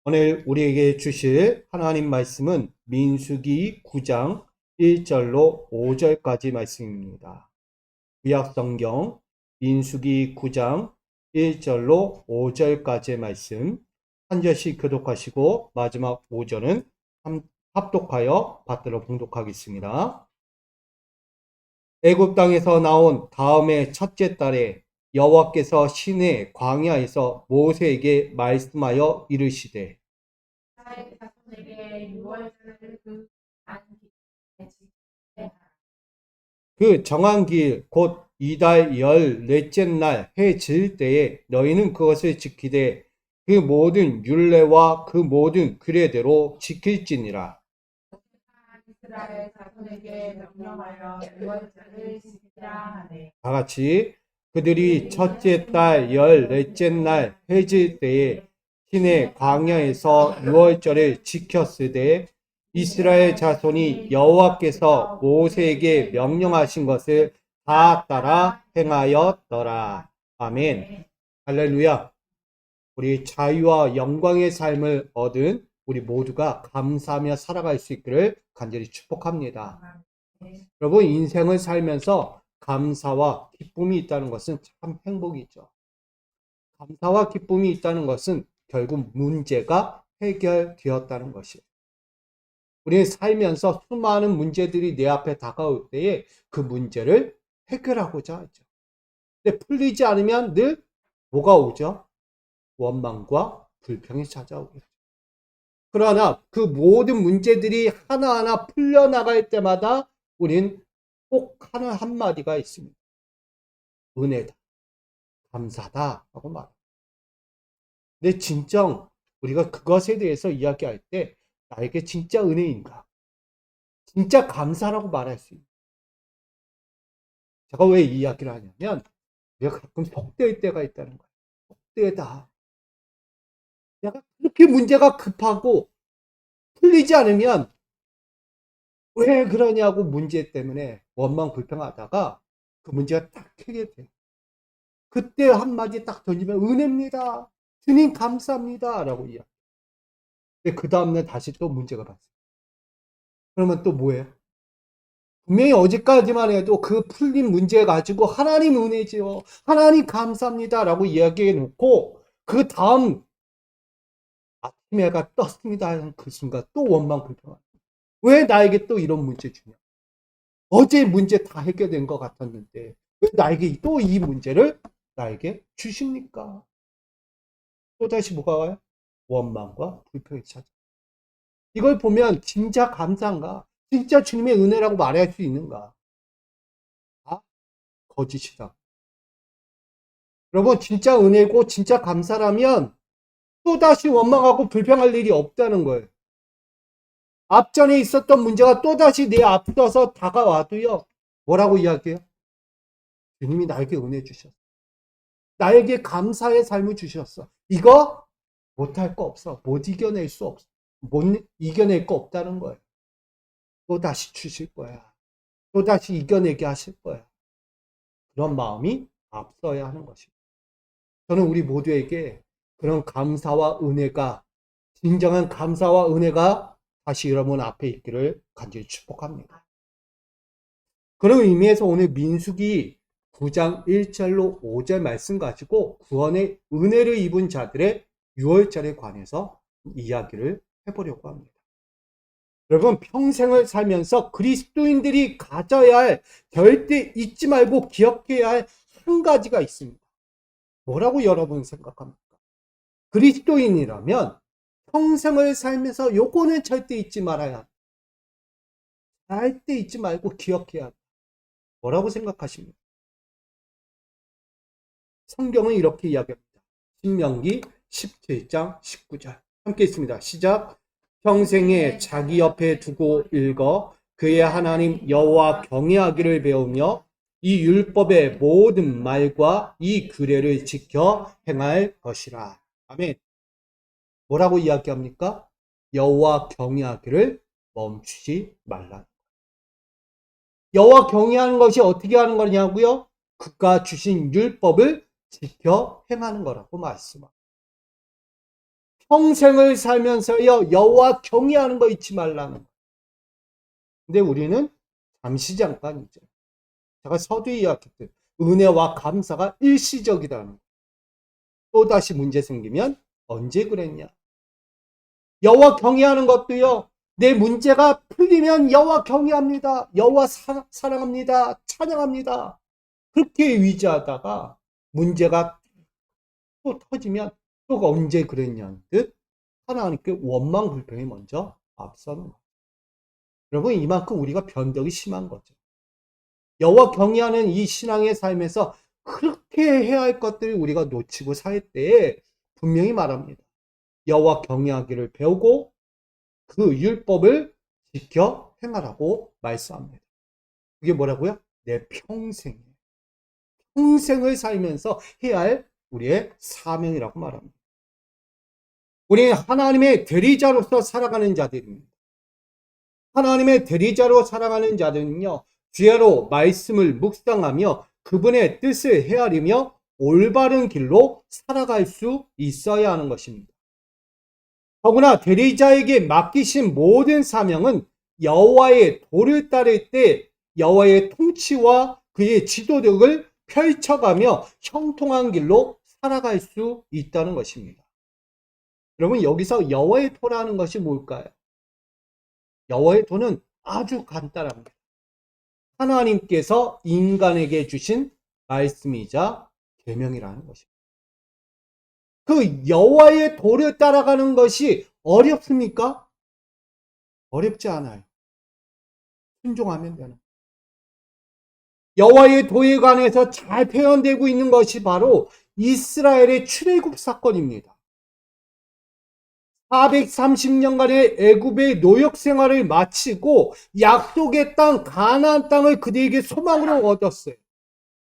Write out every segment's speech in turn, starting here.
오늘 우리에게 주실 하나님 말씀은 민수기 9장 1절로 5절까지 말씀입니다. 구약성경 민수기 9장 1절로 5절까지의 말씀 한 절씩 교독하시고 마지막 5절은 합독하여 받들어 봉독하겠습니다. 애굽 땅에서 나온 다음의 첫째 달에 여호와께서 시내 광야에서 모세에게 말씀하여 이르시되 이스라엘 자손에게 유월절을 그 정한 길 곧 이달 14째 날 해 질 때에 너희는 그것을 지키되 그 모든 율례와 그 모든 규례대로 지킬지니라. 이스라엘 자손에게 명령하여 유월절을 지키라 하네. 다 같이 그들이 첫째 달 14째 날 해 질 때에 시내 광야에서 유월절을 지켰으되 이스라엘 자손이 여호와께서 모세에게 명령하신 것을 다 따라 행하였더라. 아멘. 할렐루야. 우리 자유와 영광의 삶을 얻은 우리 모두가 감사하며 살아갈 수 있기를 간절히 축복합니다. 여러분, 인생을 살면서 감사와 기쁨이 있다는 것은 참 행복이죠. 감사와 기쁨이 있다는 것은 결국 문제가 해결되었다는 것이에요. 우리는 살면서 수많은 문제들이 내 앞에 다가올 때에 그 문제를 해결하고자 하죠. 근데 풀리지 않으면 늘 뭐가 오죠? 원망과 불평이 찾아오겠죠. 그러나 그 모든 문제들이 하나하나 풀려나갈 때마다 우린 꼭 하는 한마디가 있습니다. 은혜다. 감사다. 하고 말합니다. 근데 진정 우리가 그것에 대해서 이야기할 때 나에게 진짜 은혜인가? 진짜 감사라고 말할 수 있는. 제가 왜 이 이야기를 하냐면 우리가 가끔 속될 때가 있다는 거예요. 속되다. 내가 그렇게 문제가 급하고 풀리지 않으면 왜 그러냐고 문제 때문에 원망 불평하다가 그 문제가 딱 해결돼요. 그때 한마디 딱 던지면 은혜입니다. 주님 감사합니다. 라고 이야기. 근데 그 다음날 다시 또 문제가 발생. 그러면 또 뭐예요? 분명히 어제까지만 해도 그 풀린 문제 가지고 하나님 은혜지요. 하나님 감사합니다. 라고 이야기해 놓고 그 다음 아침에 해가 떴습니다 하는 그 순간 또 원망 불평. 왜 나에게 또 이런 문제 주냐? 어제 문제 다 해결된 것 같았는데 왜 나에게 또 이 문제를 나에게 주십니까? 또다시 뭐가 와요? 원망과 불평이 찾아. 이걸 보면 진짜 감사인가? 진짜 주님의 은혜라고 말할 수 있는가? 아, 거짓이다. 여러분, 진짜 은혜고 진짜 감사라면 또다시 원망하고 불평할 일이 없다는 거예요. 앞전에 있었던 문제가 또다시 내 앞서서 다가와도요. 뭐라고 이야기해요? 주님이 나에게 은혜 주셨어. 나에게 감사의 삶을 주셨어. 이거 못할 거 없어. 못 이겨낼 수 없어. 못 이겨낼 거 없다는 거예요. 또다시 주실 거야. 또다시 이겨내게 하실 거야. 그런 마음이 앞서야 하는 것입니다. 저는 우리 모두에게 그런 감사와 은혜가, 진정한 감사와 은혜가 다시 여러분 앞에 있기를 간절히 축복합니다. 그런 의미에서 오늘 민수기 9장 1절로 5절 말씀 가지고 구원의 은혜를 입은 자들의 6월절에 관해서 이야기를 해보려고 합니다. 여러분, 평생을 살면서 그리스도인들이 가져야 할, 절대 잊지 말고 기억해야 할 한 가지가 있습니다. 뭐라고 여러분 생각합니까? 그리스도인이라면 평생을 살면서 요거는 절대 잊지 말아야 합니다. 절대 잊지 말고 기억해야 합니다. 뭐라고 생각하십니까? 성경은 이렇게 이야기합니다. 신명기 17장 19절. 함께 있습니다. 시작. 평생에 자기 옆에 두고 읽어 그의 하나님 여호와 경외하기를 배우며 이 율법의 모든 말과 이 규례를 지켜 행할 것이라. 아멘. 뭐라고 이야기합니까? 여호와 경외하기를 멈추지 말라. 여호와 경외하는 것이 어떻게 하는 거냐고요? 그가 주신 율법을 지켜 행하는 거라고 말씀합니다. 평생을 살면서요 여호와 경외하는 거 잊지 말라는 거예요. 근데 우리는 잠시 잠깐 이제 제가 서두에 이야기했듯 은혜와 감사가 일시적이라는 거예요. 또다시 문제 생기면 언제 그랬냐? 여호와 경외하는 것도요. 내 문제가 풀리면 여호와 경외합니다. 여호와 사랑합니다. 찬양합니다. 그렇게 위지하다가 문제가 또 터지면 또 언제 그랬냐는 듯 하나님께 원망 불평이 먼저 앞서는 거예요. 여러분 이만큼 우리가 변덕이 심한 거죠. 여호와 경외하는 이 신앙의 삶에서 그렇게 해야 할 것들을 우리가 놓치고 살 때에 분명히 말합니다. 여호와 경외하기를 배우고 그 율법을 지켜 행하라고 말씀합니다. 그게 뭐라고요? 내 평생을 살면서 해야 할 우리의 사명이라고 말합니다. 우리는 하나님의 대리자로서 살아가는 자들입니다. 하나님의 대리자로 살아가는 자들은요, 주야로 말씀을 묵상하며 그분의 뜻을 헤아리며 올바른 길로 살아갈 수 있어야 하는 것입니다. 더구나 대리자에게 맡기신 모든 사명은 여호와의 도를 따를 때 여호와의 통치와 그의 지도력을 펼쳐가며 형통한 길로 살아갈 수 있다는 것입니다. 여러분 여기서 여호와의 도라는 것이 뭘까요? 여호와의 도는 아주 간단합니다. 하나님께서 인간에게 주신 말씀이자 계명이라는 것입니다. 그 여호와의 도를 따라가는 것이 어렵습니까? 어렵지 않아요. 순종하면 되는. 여호와의 도에 관해서 잘 표현되고 있는 것이 바로 이스라엘의 출애굽 사건입니다. 430년간의 애굽의 노역 생활을 마치고 약속의 땅 가나안 땅을 그들에게 소망으로 얻었어요.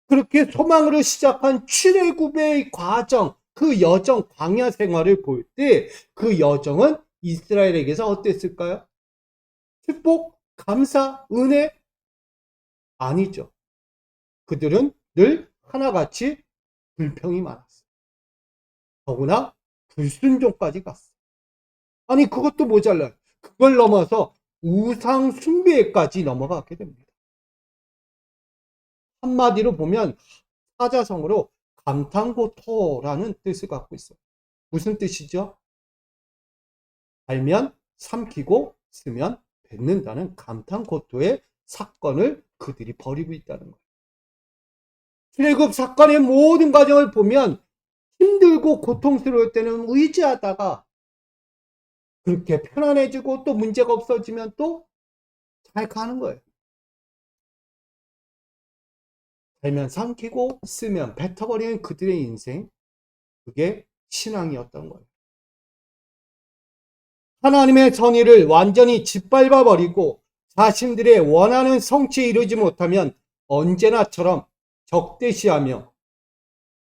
그렇게 소망으로 시작한 출애굽의 과정, 그 여정, 광야 생활을 볼 때 그 여정은 이스라엘에게서 어땠을까요? 축복, 감사, 은혜? 아니죠. 그들은 늘 하나같이 불평이 많았어요. 더구나 불순종까지 갔어요. 아니 그것도 모자라요. 그걸 넘어서 우상 숭배까지 넘어가게 됩니다. 한마디로 보면 사자성어로 감탄고토라는 뜻을 갖고 있어요. 무슨 뜻이죠? 알면 삼키고 쓰면 뱉는다는 감탄고토의 사건을 그들이 벌이고 있다는 거예요. 출애굽 사건의 모든 과정을 보면 힘들고 고통스러울 때는 의지하다가 그렇게 편안해지고 또 문제가 없어지면 또 잘 가는 거예요. 알면 삼키고 쓰면 뱉어버리는 그들의 인생, 그게 신앙이었던 거예요. 하나님의 정의를 완전히 짓밟아버리고 자신들의 원하는 성취에 이르지 못하면 언제나처럼 적대시하며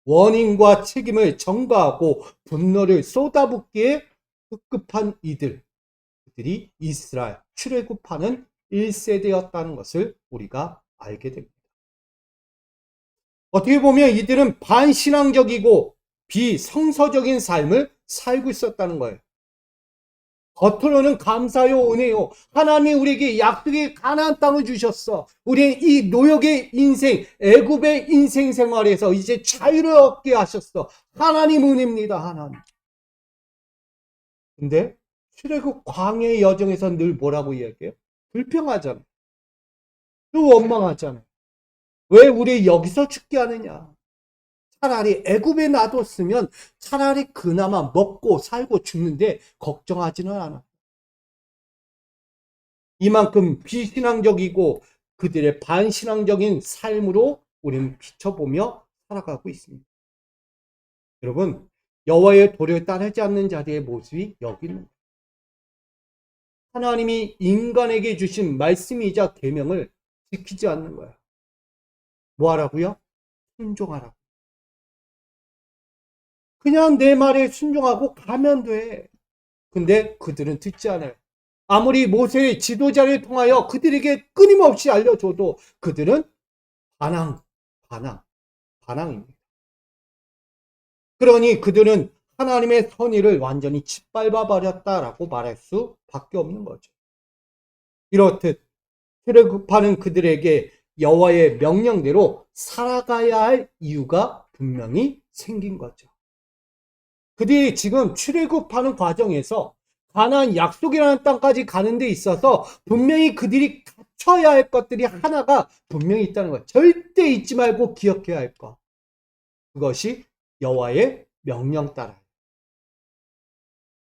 원인과 책임을 전가하고 분노를 쏟아붓기에 급급한 그들이 이스라엘 출애굽하는 1세대였다는 것을 우리가 알게 됩니다. 어떻게 보면 이들은 반신앙적이고 비성서적인 삶을 살고 있었다는 거예요. 겉으로는 감사요 은혜요. 하나님이 우리에게 약속의 가나안 땅을 주셨어. 우리 이 노역의 인생, 애굽의 인생 생활에서 이제 자유를 얻게 하셨어. 하나님 은혜입니다. 하나님. 근데 출애굽 광야의 여정에서 늘 뭐라고 이야기해요? 불평하잖아요. 또 원망하잖아요. 왜 우리 여기서 죽게 하느냐? 차라리 애굽에 놔뒀으면 차라리 그나마 먹고 살고 죽는데 걱정하지는 않아. 이만큼 비신앙적이고 그들의 반신앙적인 삶으로 우리는 비춰보며 살아가고 있습니다. 여러분, 여호와의 도를 따르지 않는 자들의 모습이 여기 있는 거예요. 하나님이 인간에게 주신 말씀이자 계명을 지키지 않는 거야. 뭐 하라고요? 순종하라고. 그냥 내 말에 순종하고 가면 돼. 근데 그들은 듣지 않아요. 아무리 모세의 지도자를 통하여 그들에게 끊임없이 알려줘도 그들은 반항입니다. 그러니 그들은 하나님의 선의를 완전히 짓밟아 버렸다라고 말할 수밖에 없는 거죠. 이렇듯 출애굽하는 그들에게 여호와의 명령대로 살아가야 할 이유가 분명히 생긴 거죠. 그들이 지금 출애굽하는 과정에서 가나안 약속이라는 땅까지 가는 데 있어서 분명히 그들이 갖춰야 할 것들이 하나가 분명히 있다는 것. 절대 잊지 말고 기억해야 할 것. 그것이 여호와의 명령 따라.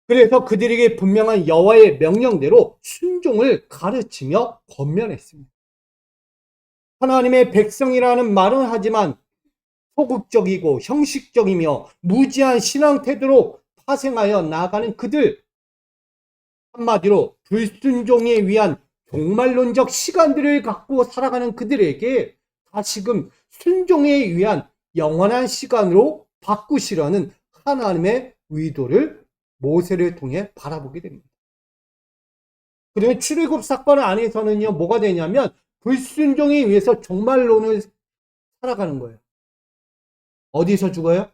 그래서 그들에게 분명한 여호와의 명령대로 순종을 가르치며 권면했습니다. 하나님의 백성이라는 말은 하지만 소극적이고 형식적이며 무지한 신앙 태도로 파생하여 나아가는 그들, 한마디로 불순종에 위한 종말론적 시간들을 갖고 살아가는 그들에게 다시금 순종에 위한 영원한 시간으로 바꾸시려는 하나님의 의도를 모세를 통해 바라보게 됩니다. 그러면 출애굽 사건 안에서는요, 뭐가 되냐면 불순종에 의해서 종말론을 살아가는 거예요. 어디서 죽어요?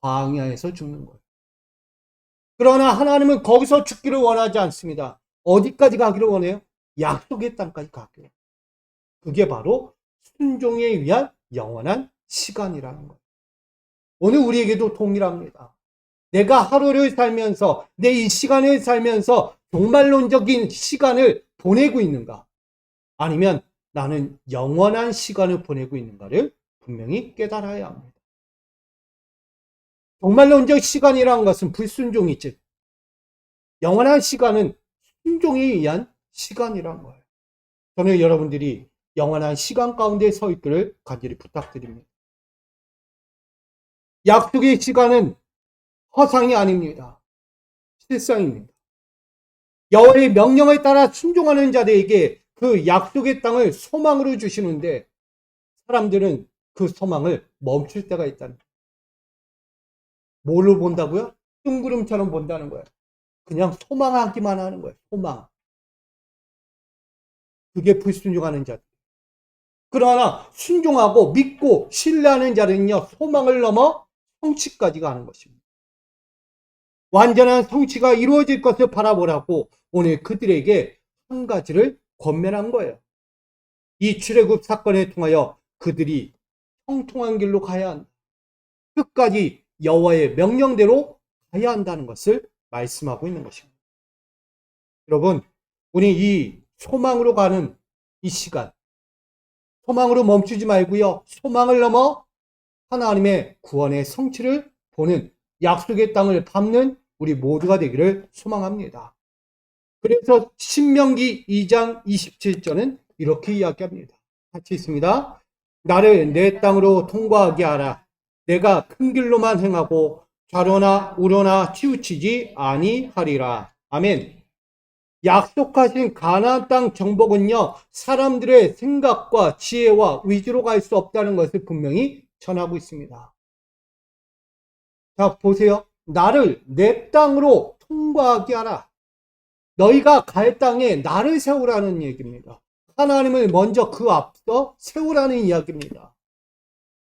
광야에서 죽는 거예요. 그러나 하나님은 거기서 죽기를 원하지 않습니다. 어디까지 가기를 원해요? 약속의 땅까지 가기를. 그게 바로 순종에 의한 영원한 시간이라는 거예요. 오늘 우리에게도 동일합니다. 내가 하루를 살면서 내 이 시간을 살면서 종말론적인 시간을 보내고 있는가? 아니면 나는 영원한 시간을 보내고 있는가를 분명히 깨달아야 합니다. 종말론적 시간이라는 것은 불순종이지, 영원한 시간은 순종에 의한 시간이란 거예요. 저는 여러분들이 영원한 시간 가운데 서 있기를 간절히 부탁드립니다. 약속의 시간은 허상이 아닙니다. 실상입니다. 여호와의 명령에 따라 순종하는 자들에게 그 약속의 땅을 소망으로 주시는데 사람들은 그 소망을 멈출 때가 있다는 거예요. 뭘로 본다고요? 뜬구름처럼 본다는 거예요. 그냥 소망하기만 하는 거예요. 소망. 그게 불순종하는 자들. 그러나 순종하고 믿고 신뢰하는 자는요, 소망을 넘어 성취까지 가는 것입니다. 완전한 성취가 이루어질 것을 바라보라고 오늘 그들에게 한 가지를 권면한 거예요. 이 출애굽 사건에 통하여 그들이 형통한 길로 가야 한다. 끝까지 여호와의 명령대로 가야 한다는 것을 말씀하고 있는 것입니다. 여러분, 우리 이 소망으로 가는 이 시간, 소망으로 멈추지 말고요, 소망을 넘어 하나님의 구원의 성취를 보는 약속의 땅을 밟는 우리 모두가 되기를 소망합니다. 그래서 신명기 2장 27절은 이렇게 이야기합니다. 같이 있습니다. 나를 내 땅으로 통과하게 하라. 내가 큰 길로만 행하고 좌로나 우로나 치우치지 아니하리라. 아멘. 약속하신 가나안 땅 정복은요, 사람들의 생각과 지혜와 의지로 갈 수 없다는 것을 분명히 전하고 있습니다. 자, 보세요. 나를 내 땅으로 통과하게 하라. 너희가 갈 땅에 나를 세우라는 얘기입니다. 하나님을 먼저 그 앞서 세우라는 이야기입니다.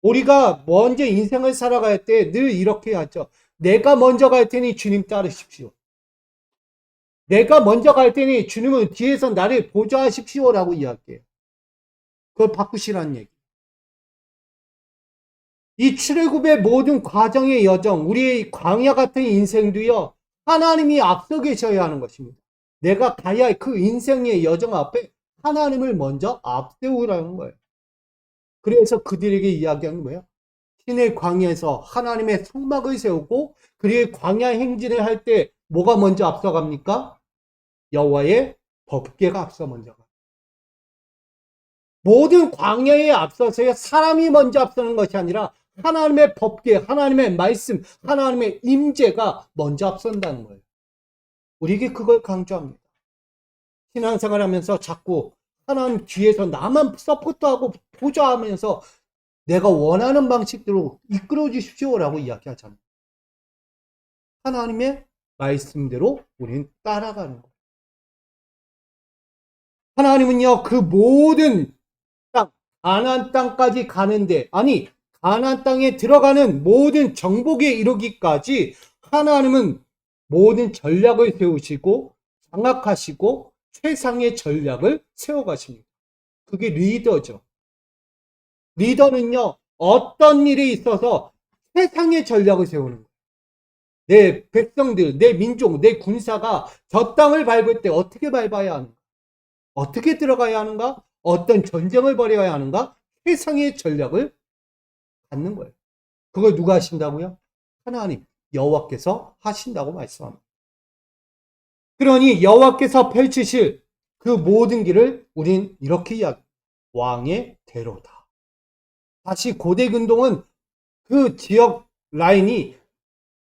우리가 먼저 인생을 살아갈 때 늘 이렇게 하죠. 내가 먼저 갈 테니 주님 따르십시오. 내가 먼저 갈 테니 주님은 뒤에서 나를 보좌하십시오라고 이야기해요. 그걸 바꾸시라는 얘기. 이 출애굽의 모든 과정의 여정, 우리의 광야 같은 인생도요, 하나님이 앞서 계셔야 하는 것입니다. 내가 가야 할 그 인생의 여정 앞에 하나님을 먼저 앞세우라는 거예요. 그래서 그들에게 이야기하는 거예요. 신의 광야에서 하나님의 성막을 세우고 그리고 광야 행진을 할 때 뭐가 먼저 앞서갑니까? 여호와의 법궤가 앞서 먼저 가. 모든 광야에 앞서서요, 사람이 먼저 앞서는 것이 아니라 하나님의 법궤, 하나님의 말씀, 하나님의 임재가 먼저 앞선다는 거예요. 우리에게 그걸 강조합니다. 신앙생활 하면서 자꾸 하나님 뒤에서 나만 서포트하고 보좌하면서 내가 원하는 방식대로 이끌어 주십시오라고 이야기하잖아요. 하나님의 말씀대로 우리는 따라가는 거예요. 하나님은요, 그 모든 땅, 가나안 땅까지 가는데, 아니 가나안 땅에 들어가는 모든 정복에 이르기까지 하나님은 모든 전략을 세우시고 장악하시고 최상의 전략을 세워가십니다. 그게 리더죠. 리더는요, 어떤 일에 있어서 최상의 전략을 세우는 거예요. 내 백성들, 내 민족, 내 군사가 저 땅을 밟을 때 어떻게 밟아야 하는가? 어떻게 들어가야 하는가? 어떤 전쟁을 벌여야 하는가? 최상의 전략을 갖는 거예요. 그걸 누가 하신다고요? 하나님, 여호와께서 하신다고 말씀합니다. 그러니 여호와께서 펼치실 그 모든 길을 우린 이렇게 이야기합니다. 왕의 대로다. 다시 고대 근동은 그 지역 라인이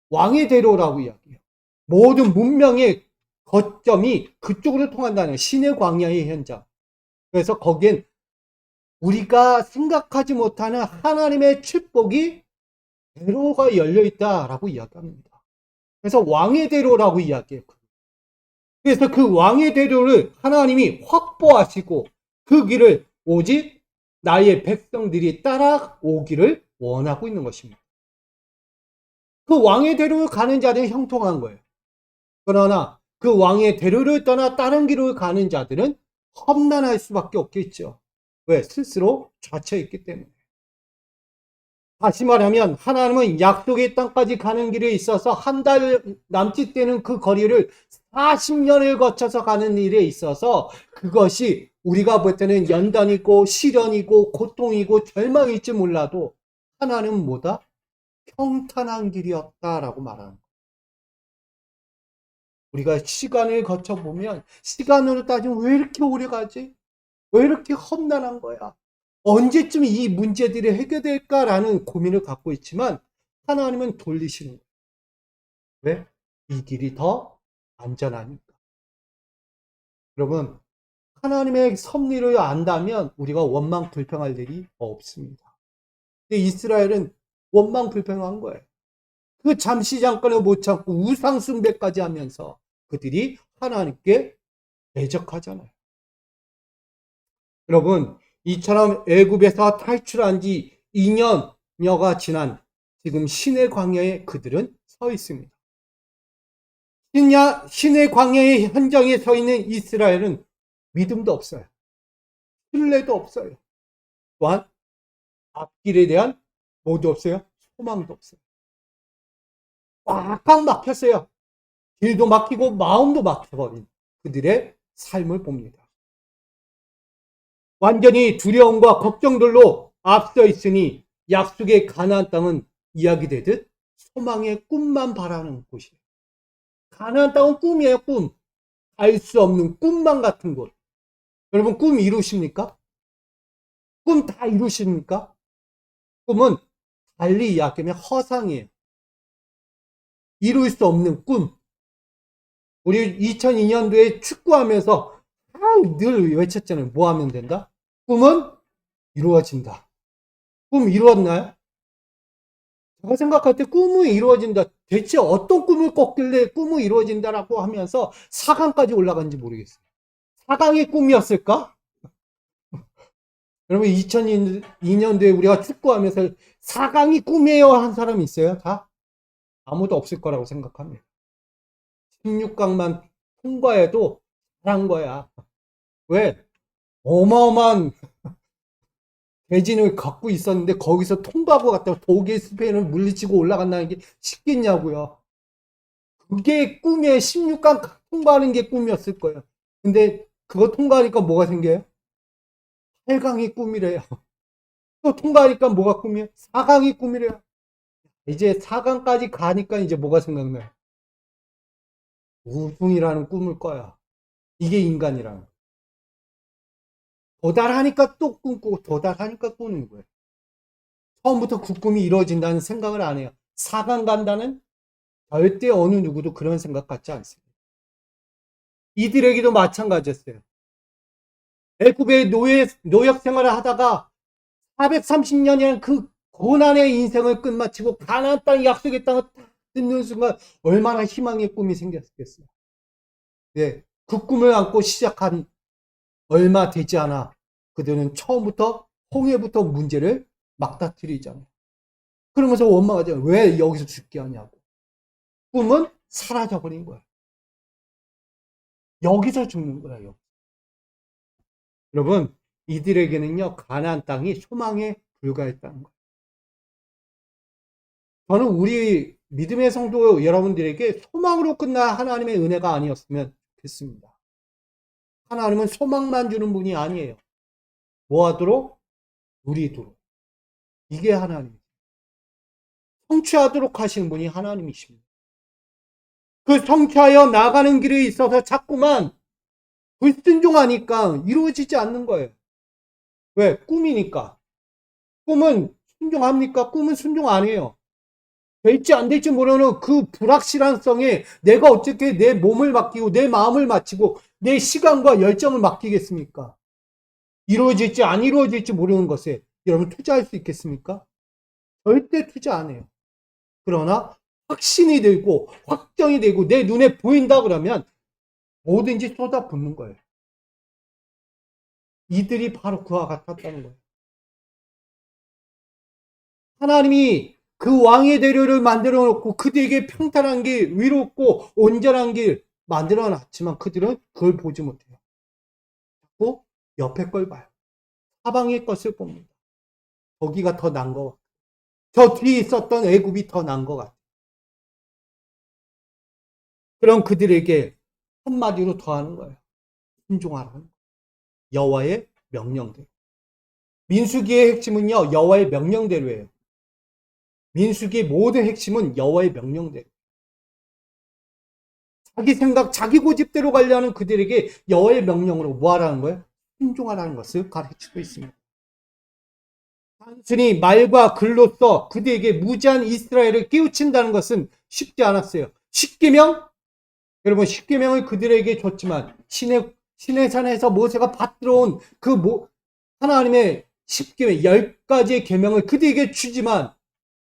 왕의 대로라고 이야기해요. 모든 문명의 거점이 그쪽으로 통한다는 신의 광야의 현장. 그래서 거기엔 우리가 생각하지 못하는 하나님의 축복이 대로가 열려 있다라고 이야기합니다. 그래서 왕의 대로라고 이야기해요. 그래서 그 왕의 대로를 하나님이 확보하시고 그 길을 오직 나의 백성들이 따라오기를 원하고 있는 것입니다. 그 왕의 대로를 가는 자들은 형통한 거예요. 그러나 그 왕의 대로를 떠나 다른 길을 가는 자들은 험난할 수밖에 없겠죠. 왜? 스스로 좌처 있기 때문에. 다시 말하면 하나님은 약속의 땅까지 가는 길에 있어서 한 달 남짓 되는 그 거리를 40년을 거쳐서 가는 일에 있어서 그것이 우리가 볼 때는 연단이고 시련이고 고통이고 절망일지 몰라도 하나님은 뭐다? 평탄한 길이었다라고 말하는 거예요. 우리가 시간을 거쳐보면 시간으로 따지면 왜 이렇게 오래 가지? 왜 이렇게 험난한 거야? 언제쯤 이 문제들이 해결될까라는 고민을 갖고 있지만 하나님은 돌리시는 거예요. 왜? 이 길이 더 안전하니까. 여러분, 하나님의 섭리를 안다면 우리가 원망 불평할 일이 없습니다. 근데 이스라엘은 원망 불평한 거예요. 그 잠시 잠깐을 못 참고 우상 숭배까지 하면서 그들이 하나님께 대적하잖아요. 여러분, 이처럼 애굽에서 탈출한 지 2년여가 지난 지금 신의 광야에 그들은 서 있습니다. 신의 광야의 현장에 서 있는 이스라엘은 믿음도 없어요. 신뢰도 없어요. 또한 앞길에 대한 뭐도 없어요. 소망도 없어요. 꽉꽉 막혔어요. 길도 막히고 마음도 막혀버린 그들의 삶을 봅니다. 완전히 두려움과 걱정들로 앞서 있으니 약속의 가나안 땅은 이야기되듯 소망의 꿈만 바라는 곳이에요. 가나안 땅은 꿈이에요, 꿈. 알 수 없는 꿈만 같은 곳. 여러분, 꿈 이루십니까? 꿈 다 이루십니까? 꿈은 달리 이야기하면 허상이에요. 이룰 수 없는 꿈. 우리 2002년도에 축구하면서 늘 외쳤잖아요. 뭐 하면 된다? 꿈은 이루어진다. 꿈 이루었나요? 제가 생각할 때 꿈이 이루어진다. 대체 어떤 꿈을 꿨길래 꿈이 이루어진다라고 하면서 4강까지 올라간지 모르겠어요. 4강이 꿈이었을까? 여러분 2002년도에 우리가 축구하면서 4강이 꿈이에요 한 사람이 있어요? 다? 아무도 없을 거라고 생각합니다. 16강만 통과해도 잘한 거야. 왜? 어마어마한 대진을 갖고 있었는데 거기서 통과하고 갔다가 독일, 스페인을 물리치고 올라간다는 게 쉽겠냐고요. 그게 꿈에 16강 통과하는 게 꿈이었을 거예요. 근데 그거 통과하니까 뭐가 생겨요? 8강이 꿈이래요. 또 통과하니까 뭐가 꿈이에요? 4강이 꿈이래요. 이제 4강까지 가니까 이제 뭐가 생각나요? 우승이라는 꿈을 꿔야. 이게 인간이라는 거예요. 도달하니까 또 꿈꾸고 도달하니까 꾸는 거예요. 처음부터 그 꿈이 이루어진다는 생각을 안 해요. 4강 간다는 절대 어느 누구도 그런 생각 갖지 않습니다. 이들에게도 마찬가지였어요. 애굽의 노역 생활을 하다가 430년이라는 그 고난의 인생을 끝마치고 가나안 땅 약속의 땅을 딱 듣는 순간 얼마나 희망의 꿈이 생겼겠어요. 네, 그 꿈을 안고 시작한 얼마 되지 않아 그들은 처음부터 홍해부터 문제를 막다트리잖아요. 그러면서 원망하잖아요. 왜 여기서 죽게 하냐고. 꿈은 사라져버린 거야. 여기서 죽는 거예요. 여러분, 이들에게는요, 가나안 땅이 소망에 불과했다는 거예요. 저는 우리 믿음의 성도 여러분들에게 소망으로 끝날 하나님의 은혜가 아니었으면 좋겠습니다. 하나님은 소망만 주는 분이 아니에요. 뭐 하도록? 누리도록. 이게 하나님. 성취하도록 하시는 분이 하나님이십니다. 그 성취하여 나가는 길에 있어서 자꾸만 불순종하니까 이루어지지 않는 거예요. 왜? 꿈이니까. 꿈은 순종합니까? 꿈은 순종 안 해요. 될지 안 될지 모르는 그 불확실한성에 내가 어떻게 내 몸을 맡기고 내 마음을 바치고 내 시간과 열정을 맡기겠습니까? 이루어질지 안 이루어질지 모르는 것에 여러분 투자할 수 있겠습니까? 절대 투자 안 해요. 그러나 확신이 되고 확정이 되고 내 눈에 보인다 그러면 뭐든지 쏟아붓는 거예요. 이들이 바로 그와 같았다는 거예요. 하나님이 그 왕의 대로를 만들어 놓고 그들에게 평탄한 길, 위롭고 온전한 길 만들어 놨지만 그들은 그걸 보지 못해요. 자꾸 옆에 걸 봐요. 사방의 것을 봅니다. 거기가 더 난 것 같아요. 저 뒤에 있었던 애굽이 더 난 것 같아요. 그럼 그들에게 한마디로 더 하는 거예요. 순종하라는 거예요. 여호와의 명령대로. 민수기의 핵심은요, 여호와의 명령대로예요. 민수기의 모든 핵심은 여호와의 명령대로. 자기 생각, 자기 고집대로 가려는 그들에게 여호와의 명령으로 뭐 하라는 거예요? 순종하라는 것을 가르치고 있습니다. 단순히 말과 글로써 그들에게 무지한 이스라엘을 깨우친다는 것은 쉽지 않았어요. 십계명? 여러분, 십계명을 그들에게 줬지만 시내산에서 모세가 받들어온 그 하나님의 십계명 10가지의 계명을 그들에게 주지만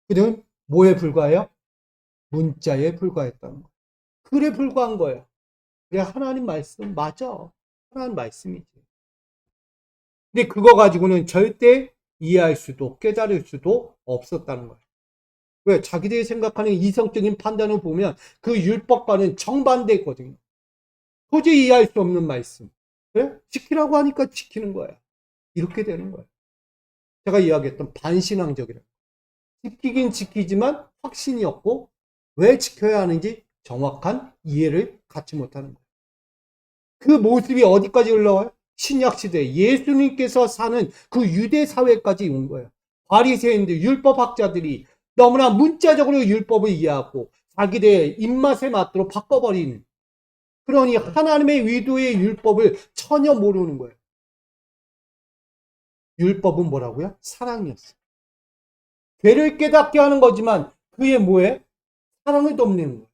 그들은 뭐에 불과해요? 문자에 불과했다는 거예요. 글에 불과한 거예요. 그래, 하나님 말씀 맞아. 하나님 말씀이지. 근데 그거 가지고는 절대 이해할 수도 깨달을 수도 없었다는 거예요. 왜? 자기들이 생각하는 이성적인 판단을 보면 그 율법과는 정반대거든요. 도저히 이해할 수 없는 말씀. 그래? 지키라고 하니까 지키는 거야. 이렇게 되는 거예요. 제가 이야기했던 반신앙적이라. 지키긴 지키지만 확신이 없고 왜 지켜야 하는지 정확한 이해를 갖지 못하는 거예요. 그 모습이 어디까지 흘러와요? 신약시대 예수님께서 사는 그 유대 사회까지 온 거예요. 바리새인들, 율법학자들이 너무나 문자적으로 율법을 이해하고 자기들의 입맛에 맞도록 바꿔버리는, 그러니 하나님의 의도의 율법을 전혀 모르는 거예요. 율법은 뭐라고요? 사랑이었어요. 죄를 깨닫게 하는 거지만 그게 뭐예요? 사랑을 덮는 거예요.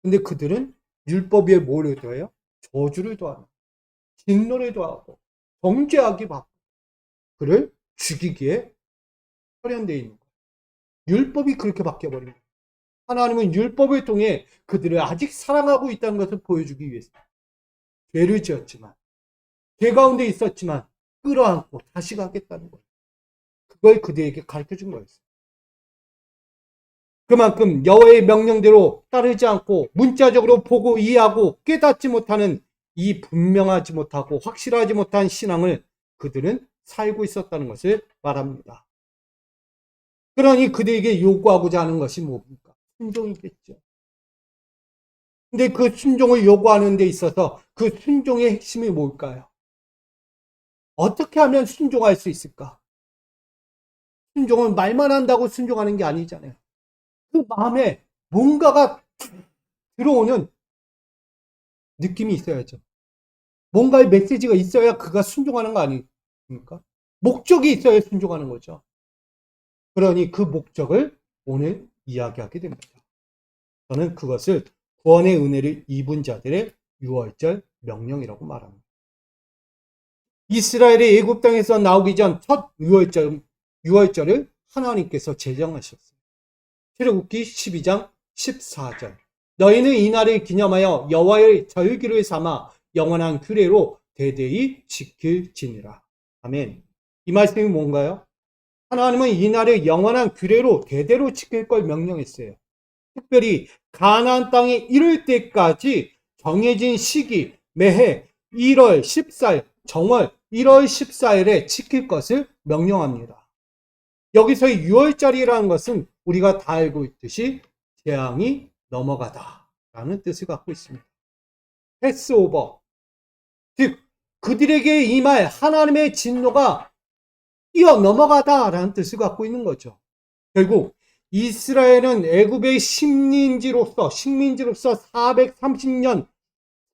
근데 그들은 율법 위에 뭐를 더해요? 저주를 더하는, 진노를 더하고 정죄하기 바쁘고 그를 죽이기에 철연되어 있는 거예요. 율법이 그렇게 바뀌어버린 거예요. 하나님은 율법을 통해 그들을 아직 사랑하고 있다는 것을 보여주기 위해서 죄를 지었지만, 죄 가운데 있었지만 끌어안고 다시 가겠다는 거예요. 그걸 그들에게 가르쳐준 거였어요. 그만큼 여호와의 명령대로 따르지 않고 문자적으로 보고 이해하고 깨닫지 못하는 이 분명하지 못하고 확실하지 못한 신앙을 그들은 살고 있었다는 것을 말합니다. 그러니 그들에게 요구하고자 하는 것이 뭡니까? 순종이겠죠. 근데 그 순종을 요구하는 데 있어서 그 순종의 핵심이 뭘까요? 어떻게 하면 순종할 수 있을까? 순종은 말만 한다고 순종하는 게 아니잖아요. 그 마음에 뭔가가 들어오는 느낌이 있어야죠. 뭔가의 메시지가 있어야 그가 순종하는 거 아닙니까? 목적이 있어야 순종하는 거죠. 그러니 그 목적을 오늘 이야기하게 됩니다. 저는 그것을 구원의 은혜를 입은 자들의 유월절 명령이라고 말합니다. 이스라엘의 애굽 땅에서 나오기 전 첫 유월절을 하나님께서 제정하셨어요. 출애굽기 12장 14절. 너희는 이날을 기념하여 여호와의 절기를 삼아 영원한 규례로 대대히 지킬지니라. 아멘. 이 말씀이 뭔가요? 하나님은 이날을 영원한 규례로 대대로 지킬 걸 명령했어요. 특별히 가나안 땅에 이를 때까지 정해진 시기 매해 1월 14일 정월 1월 14일에 지킬 것을 명령합니다. 여기서의 6월절이라는 것은 우리가 다 알고 있듯이 재앙이 넘어가다 라는 뜻을 갖고 있습니다. 패스오버, 즉 그들에게 임할 하나님의 진노가 뛰어 넘어가다 라는 뜻을 갖고 있는 거죠. 결국 이스라엘은 애굽의 식민지로서 430년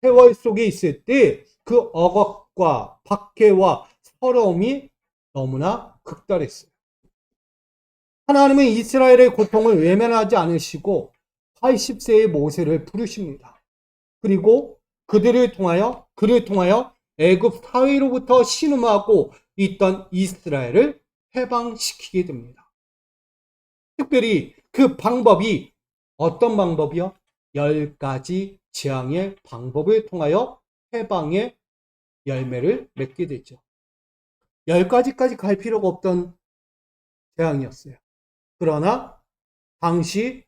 세월 속에 있을 때 그 억압과 박해와 서러움이 너무나 극달했어요. 하나님은 이스라엘의 고통을 외면하지 않으시고 80세의 모세를 부르십니다. 그리고 그를 통하여 애굽 사회로부터 신음하고 있던 이스라엘을 해방시키게 됩니다. 특별히 그 방법이 어떤 방법이요? 10가지 재앙의 방법을 통하여 해방의 열매를 맺게 되죠. 10가지까지 갈 필요가 없던 재앙이었어요. 그러나 당시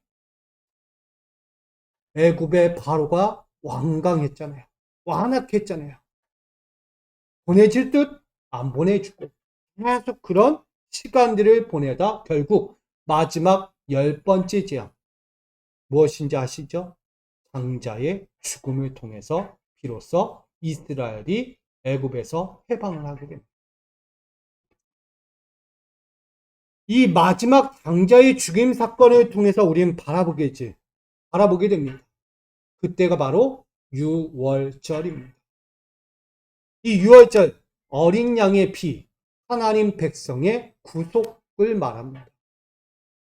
애굽의 바로가 완강했잖아요. 완악했잖아요. 보내질 듯 안 보내주고 계속 그런 시간들을 보내다 결국 마지막 10번째 재앙 무엇인지 아시죠? 장자의 죽음을 통해서 비로소 이스라엘이 애굽에서 해방을 하게 됩니다. 이 마지막 장자의 죽임 사건을 통해서 우리는 바라보게 됩니다. 그때가 바로 6월절입니다. 이 6월절, 어린 양의 피, 하나님 백성의 구속을 말합니다.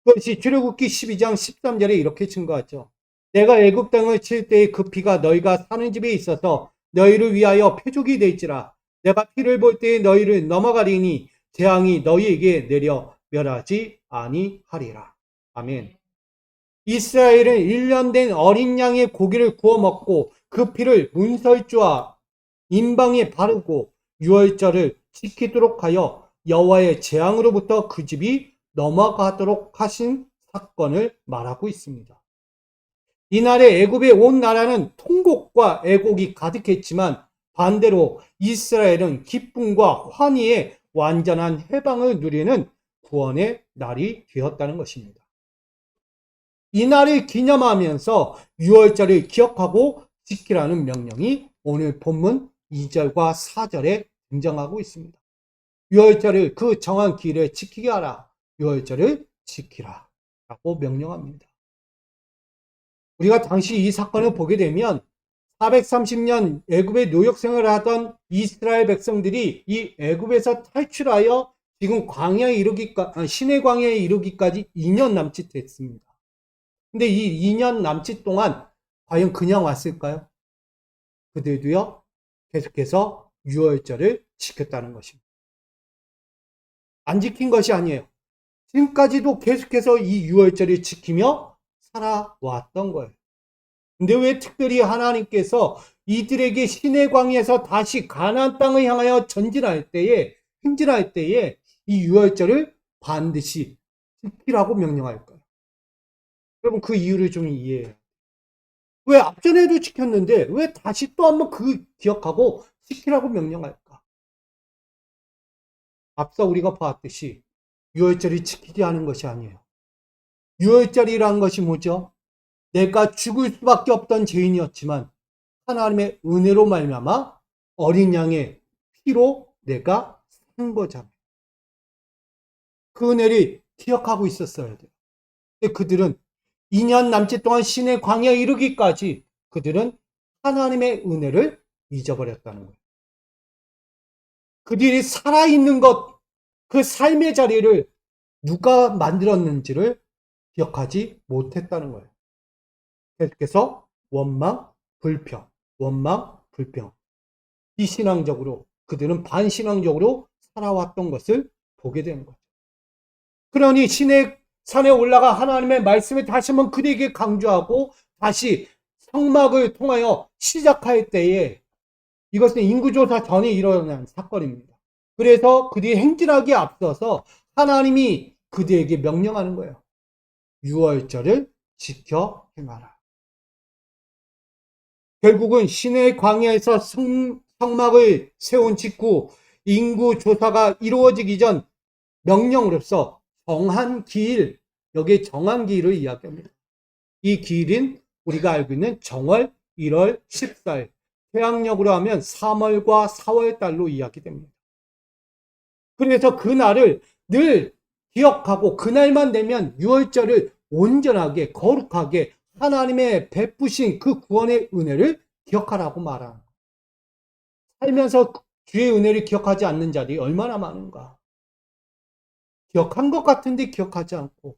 그것이 출애굽기 12장 13절에 이렇게 증거하죠. 내가 애굽 땅을 칠 때의 그 피가 너희가 사는 집에 있어서 너희를 위하여 표적이 될지라. 내가 피를 볼 때에 너희를 넘어가리니 재앙이 너희에게 내려 멸하지 아니하리라. 아멘. 이스라엘은 1년 된 어린 양의 고기를 구워 먹고 그 피를 문설주와 인방에 바르고 6월절을 지키도록 하여 여호와의 재앙으로부터 그 집이 넘어가도록 하신 사건을 말하고 있습니다. 이날에 애굽의 온 나라는 통곡과 애곡이 가득했지만 반대로 이스라엘은 기쁨과 환희의 완전한 해방을 누리는 구원의 날이 되었다는 것입니다. 이 날을 기념하면서 6월절을 기억하고 지키라는 명령이 오늘 본문 2절과 4절에 등장하고 있습니다. 6월절을 그 정한 기일에 지키게 하라. 6월절을 지키라 라고 명령합니다. 우리가 당시 이 사건을 보게 되면 430년 애굽의 노역 생활을 하던 이스라엘 백성들이 이 애굽에서 탈출하여 지금 시내 광야에 이르기까지 2년 남짓 됐습니다. 근데 이 2년 남짓 동안 과연 그냥 왔을까요? 그들도요, 계속해서 6월절을 지켰다는 것입니다. 안 지킨 것이 아니에요. 지금까지도 계속해서 이 6월절을 지키며 살아왔던 거예요. 근데 왜 특별히 하나님께서 이들에게 시내 광야에서 다시 가나안 땅을 향하여 행진할 때에 이 6월절을 반드시 지키라고 명령할까요? 여러분 그 이유를 좀 이해해요. 왜 앞전에도 지켰는데 왜 다시 또 한번 그 기억하고 지키라고 명령할까? 앞서 우리가 봤듯이 6월절이 지키게 하는 것이 아니에요. 6월절이라는 것이 뭐죠? 내가 죽을 수밖에 없던 죄인이었지만 하나님의 은혜로 말미암아 어린 양의 피로 내가 산 거잖아요. 그 은혜를 기억하고 있었어야 돼요. 근데 그들은 2년 남짓 동안 시내 광야에 이르기까지 그들은 하나님의 은혜를 잊어버렸다는 거예요. 그들이 살아있는 것, 그 삶의 자리를 누가 만들었는지를 기억하지 못했다는 거예요. 계속해서 원망, 불평. 비신앙적으로 그들은 반신앙적으로 살아왔던 것을 보게 되는 거죠. 그러니 산에 올라가 하나님의 말씀을 다시 한번 그들에게 강조하고 다시 성막을 통하여 시작할 때에 이것은 인구조사 전에 일어난 사건입니다. 그래서 그들이 행진하기에 앞서서 하나님이 그들에게 명령하는 거예요. 6월절을 지켜 행하라. 결국은 시내 광야에서 성막을 세운 직후 인구 조사가 이루어지기 전 명령으로서 정한 기일, 여기에 정한 기일을 이야기합니다. 이 기일인 우리가 알고 있는 정월 1월 14일, 태양력으로 하면 3월과 4월 달로 이야기됩니다. 그래서 그날을 늘 기억하고 그날만 되면 유월절을 온전하게 거룩하게 하나님의 베푸신 그 구원의 은혜를 기억하라고 말하는 거예요. 살면서 주의 은혜를 기억하지 않는 자들이 얼마나 많은가. 기억한 것 같은데 기억하지 않고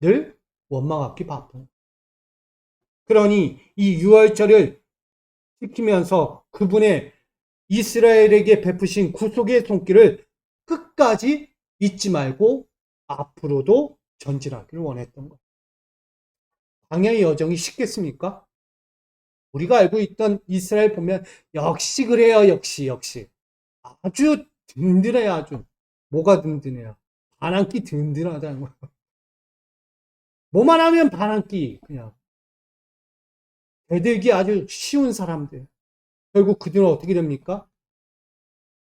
늘 원망하기 바쁜. 그러니 이 유월절을 지키면서 그분의 이스라엘에게 베푸신 구속의 손길을 끝까지 잊지 말고 앞으로도 전진하기를 원했던 거예요. 광야의 여정이 쉽겠습니까? 우리가 알고 있던 이스라엘 보면 역시 그래요. 역시. 아주 든든해요. 아주. 뭐가 든든해요? 반 한 끼 든든하다는 거예요. 뭐만 하면 반 한 끼 그냥. 대들기 아주 쉬운 사람들. 결국 그들은 어떻게 됩니까?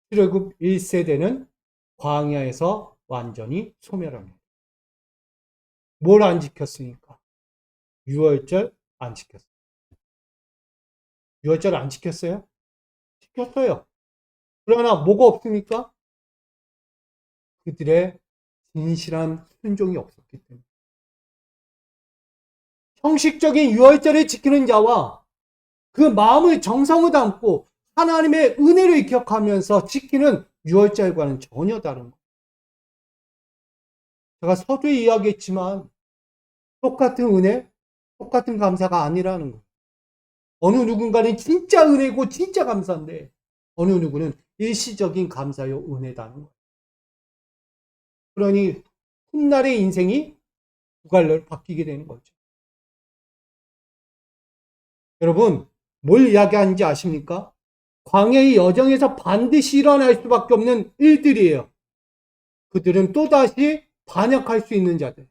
출애굽 1세대는 광야에서 완전히 소멸합니다. 뭘 안 지켰습니까? 유월절 안 지켰어요. 유월절 안 지켰어요? 지켰어요. 그러나 뭐가 없습니까? 그들의 진실한 순종이 없었기 때문에. 형식적인 유월절을 지키는 자와 그 마음의 정성을 담고 하나님의 은혜를 기억하면서 지키는 유월절과는 전혀 다른 거예요. 제가 서두에 이야기했지만 똑같은 은혜, 똑같은 감사가 아니라는 거예요. 어느 누군가는 진짜 은혜고 진짜 감사인데 어느 누구는 일시적인 감사요 은혜다는 거예요. 그러니 훗날의 인생이 두 갈래로 바뀌게 되는 거죠. 여러분, 뭘 이야기하는지 아십니까? 광야의 여정에서 반드시 일어날 수밖에 없는 일들이에요. 그들은 또다시 반역할 수 있는 자들,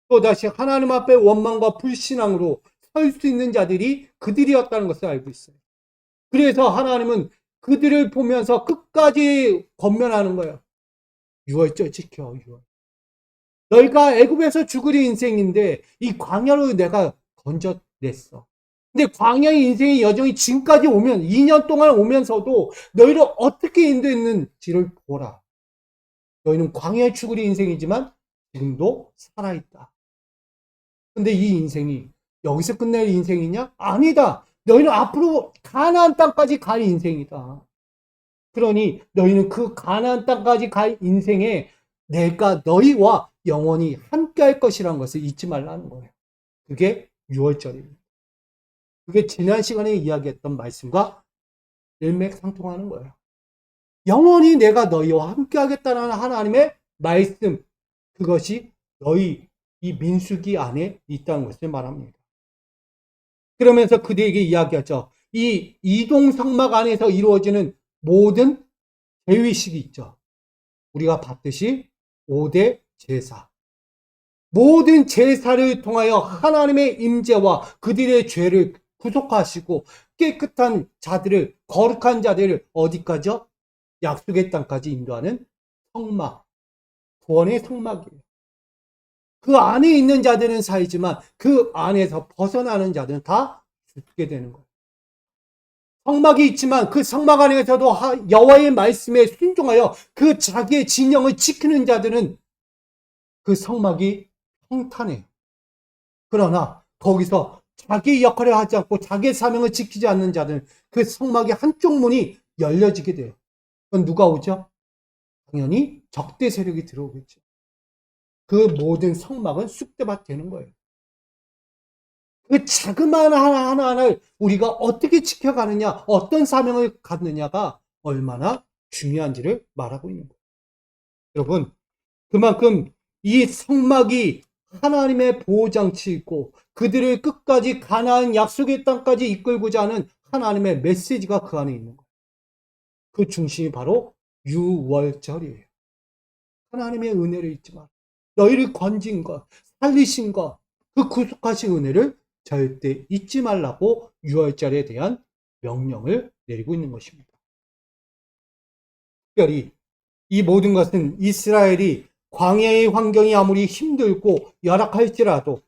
또다시 하나님 앞에 원망과 불신앙으로 설 수 있는 자들이 그들이었다는 것을 알고 있어요. 그래서 하나님은 그들을 보면서 끝까지 권면하는 거예요. 유월절 지켜, 유월. 너희가 애굽에서 죽으리 인생인데 이 광야로 내가 건져냈어. 근데 광야의 인생의 여정이 지금까지 오면 2년 동안 오면서도 너희를 어떻게 인도했는지를 보라. 너희는 광야의 죽으리 인생이지만 지금도 살아있다. 근데 이 인생이 여기서 끝낼 인생이냐? 아니다. 너희는 앞으로 가나안 땅까지 갈 인생이다. 그러니 너희는 그 가나안 땅까지 갈 인생에 내가 너희와 영원히 함께 할 것이라는 것을 잊지 말라는 거예요. 그게 6월절입니다. 그게 지난 시간에 이야기했던 말씀과 일맥상통하는 거예요. 영원히 내가 너희와 함께 하겠다는 하나님의 말씀, 그것이 너희 이 민수기 안에 있다는 것을 말합니다. 그러면서 그들에게 이야기하죠. 이 이동 성막 안에서 이루어지는 모든 제위식이 있죠. 우리가 봤듯이 5대 제사. 모든 제사를 통하여 하나님의 임재와 그들의 죄를 구속하시고 깨끗한 자들을, 거룩한 자들을 어디까지요? 약속의 땅까지 인도하는 성막, 구원의 성막이에요. 그 안에 있는 자들은 살지만 그 안에서 벗어나는 자들은 다 죽게 되는 거예요. 성막이 있지만 그 성막 안에서도 여호와의 말씀에 순종하여 그 자기의 진영을 지키는 자들은 그 성막이 평탄해요. 그러나 거기서 자기 역할을 하지 않고 자기의 사명을 지키지 않는 자들은 그 성막의 한쪽 문이 열려지게 돼요. 그건 누가 오죠? 당연히 적대 세력이 들어오겠죠. 그 모든 성막은 쑥대밭 되는 거예요. 그 자그마한 하나하나를 우리가 어떻게 지켜가느냐, 어떤 사명을 갖느냐가 얼마나 중요한지를 말하고 있는 거예요. 여러분, 그만큼 이 성막이 하나님의 보호장치이고 그들을 끝까지 가나안 약속의 땅까지 이끌고자 하는 하나님의 메시지가 그 안에 있는 거예요. 그 중심이 바로 유월절이에요. 하나님의 은혜를 잊지 마라. 너희를 건진 것, 살리신 것, 그 구속하신 은혜를 절대 잊지 말라고 유월절에 대한 명령을 내리고 있는 것입니다. 특별히 이 모든 것은 이스라엘이 광야의 환경이 아무리 힘들고 열악할지라도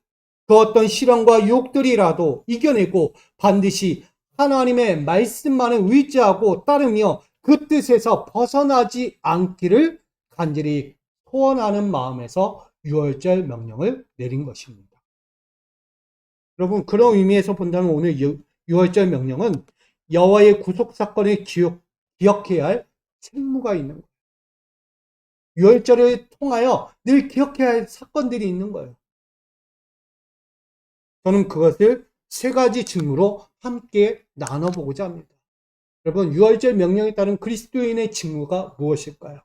그 어떤 시련과 유혹들이라도 이겨내고 반드시 하나님의 말씀만을 의지하고 따르며 그 뜻에서 벗어나지 않기를 간절히 소원하는 마음에서 유월절 명령을 내린 것입니다. 여러분, 그런 의미에서 본다면 오늘 유월절 명령은 여호와의 구속 사건을 기억해야 할 책무가 있는 거예요. 유월절을 통하여 늘 기억해야 할 사건들이 있는 거예요. 저는 그것을 세 가지 직무로 함께 나눠보고자 합니다. 여러분, 유월절 명령에 따른 그리스도인의 직무가 무엇일까요?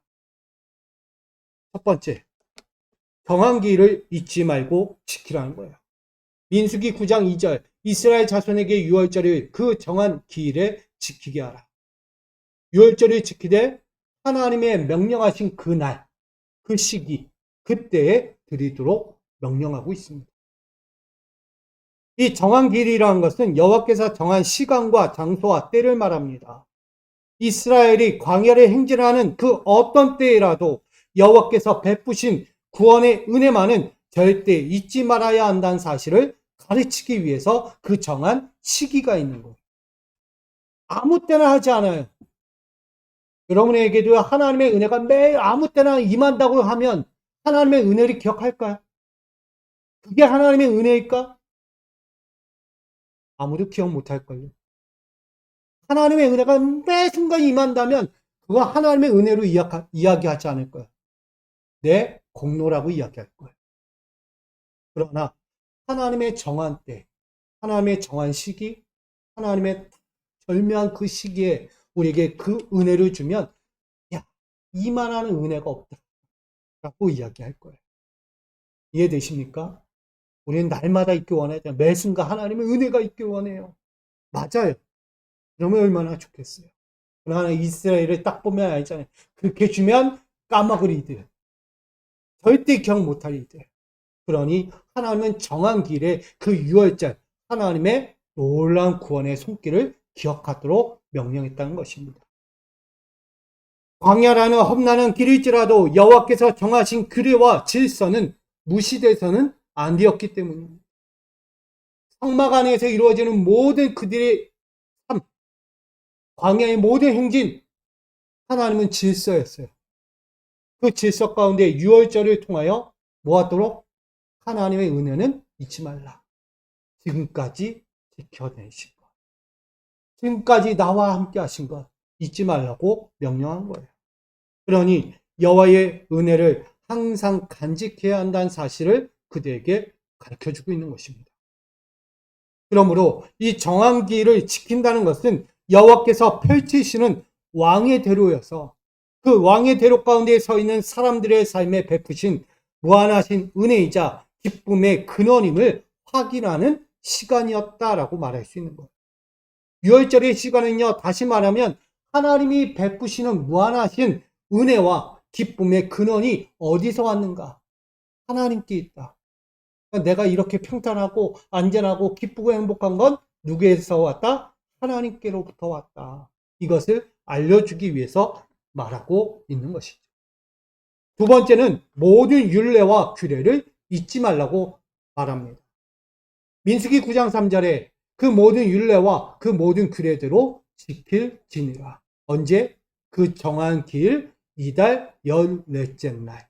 첫 번째, 정한 기일을 잊지 말고 지키라는 거예요. 민수기 9장 2절, 이스라엘 자손에게 유월절을 그 정한 기일에 지키게 하라. 유월절을 지키되 하나님의 명령하신 그 날, 그 시기, 그때에 드리도록 명령하고 있습니다. 이 정한 기일이라는 것은 여호와께서 정한 시간과 장소와 때를 말합니다. 이스라엘이 광야를 행진하는 그 어떤 때라도 여호와께서 베푸신 구원의 은혜만은 절대 잊지 말아야 한다는 사실을 가르치기 위해서 그 정한 시기가 있는 거예요. 아무 때나 하지 않아요. 여러분에게도 하나님의 은혜가 매일 아무 때나 임한다고 하면 하나님의 은혜를 기억할까요? 그게 하나님의 은혜일까? 아무도 기억 못할걸요. 하나님의 은혜가 매 순간 임한다면 그거 하나님의 은혜로 이야기하지 않을 거예요. 내 공로라고 이야기할 거예요. 그러나 하나님의 정한 때, 하나님의 정한 시기, 하나님의 절묘한 그 시기에 우리에게 그 은혜를 주면 야, 이만한 은혜가 없다 라고 이야기할 거예요. 이해되십니까? 우리는 날마다 있기 원하지 않아요. 매 순간 하나님의 은혜가 있기 원해요. 맞아요. 그러면 얼마나 좋겠어요. 그러나 이스라엘을 딱 보면 알잖아요. 그렇게 주면 까먹을 이들. 절대 기억 못할 이들. 그러니 하나님은 정한 길에 그 유월절 하나님의 놀라운 구원의 손길을 기억하도록 명령했다는 것입니다. 광야라는 험난한 길일지라도 여호와께서 정하신 규례와 질서는 무시돼서는 안 되었기 때문입니다. 성막 안에서 이루어지는 모든 그들의 삶, 광야의 모든 행진, 하나님은 질서였어요. 그 질서 가운데 유월절을 통하여 모았도록 하나님의 은혜는 잊지 말라. 지금까지 지켜내신 것. 지금까지 나와 함께 하신 것 잊지 말라고 명령한 거예요. 그러니 여호와의 은혜를 항상 간직해야 한다는 사실을 그들에게 가르쳐주고 있는 것입니다. 그러므로 이 정한 기일을 지킨다는 것은 여호와께서 펼치시는 왕의 대로여서 그 왕의 대로 가운데 서 있는 사람들의 삶에 베푸신 무한하신 은혜이자 기쁨의 근원임을 확인하는 시간이었다라고 말할 수 있는 거예요. 유월절의 시간은요, 다시 말하면 하나님이 베푸시는 무한하신 은혜와 기쁨의 근원이 어디서 왔는가? 하나님께 있다. 내가 이렇게 평탄하고 안전하고 기쁘고 행복한 건 누구에서 왔다? 하나님께로부터 왔다. 이것을 알려주기 위해서 말하고 있는 것이죠. 두 번째는 모든 율례와 규례를 잊지 말라고 말합니다. 민수기 9장 3절에 그 모든 율례와 그 모든 규례대로 지킬지니라. 언제? 그 정한 기일 이달 14째 날.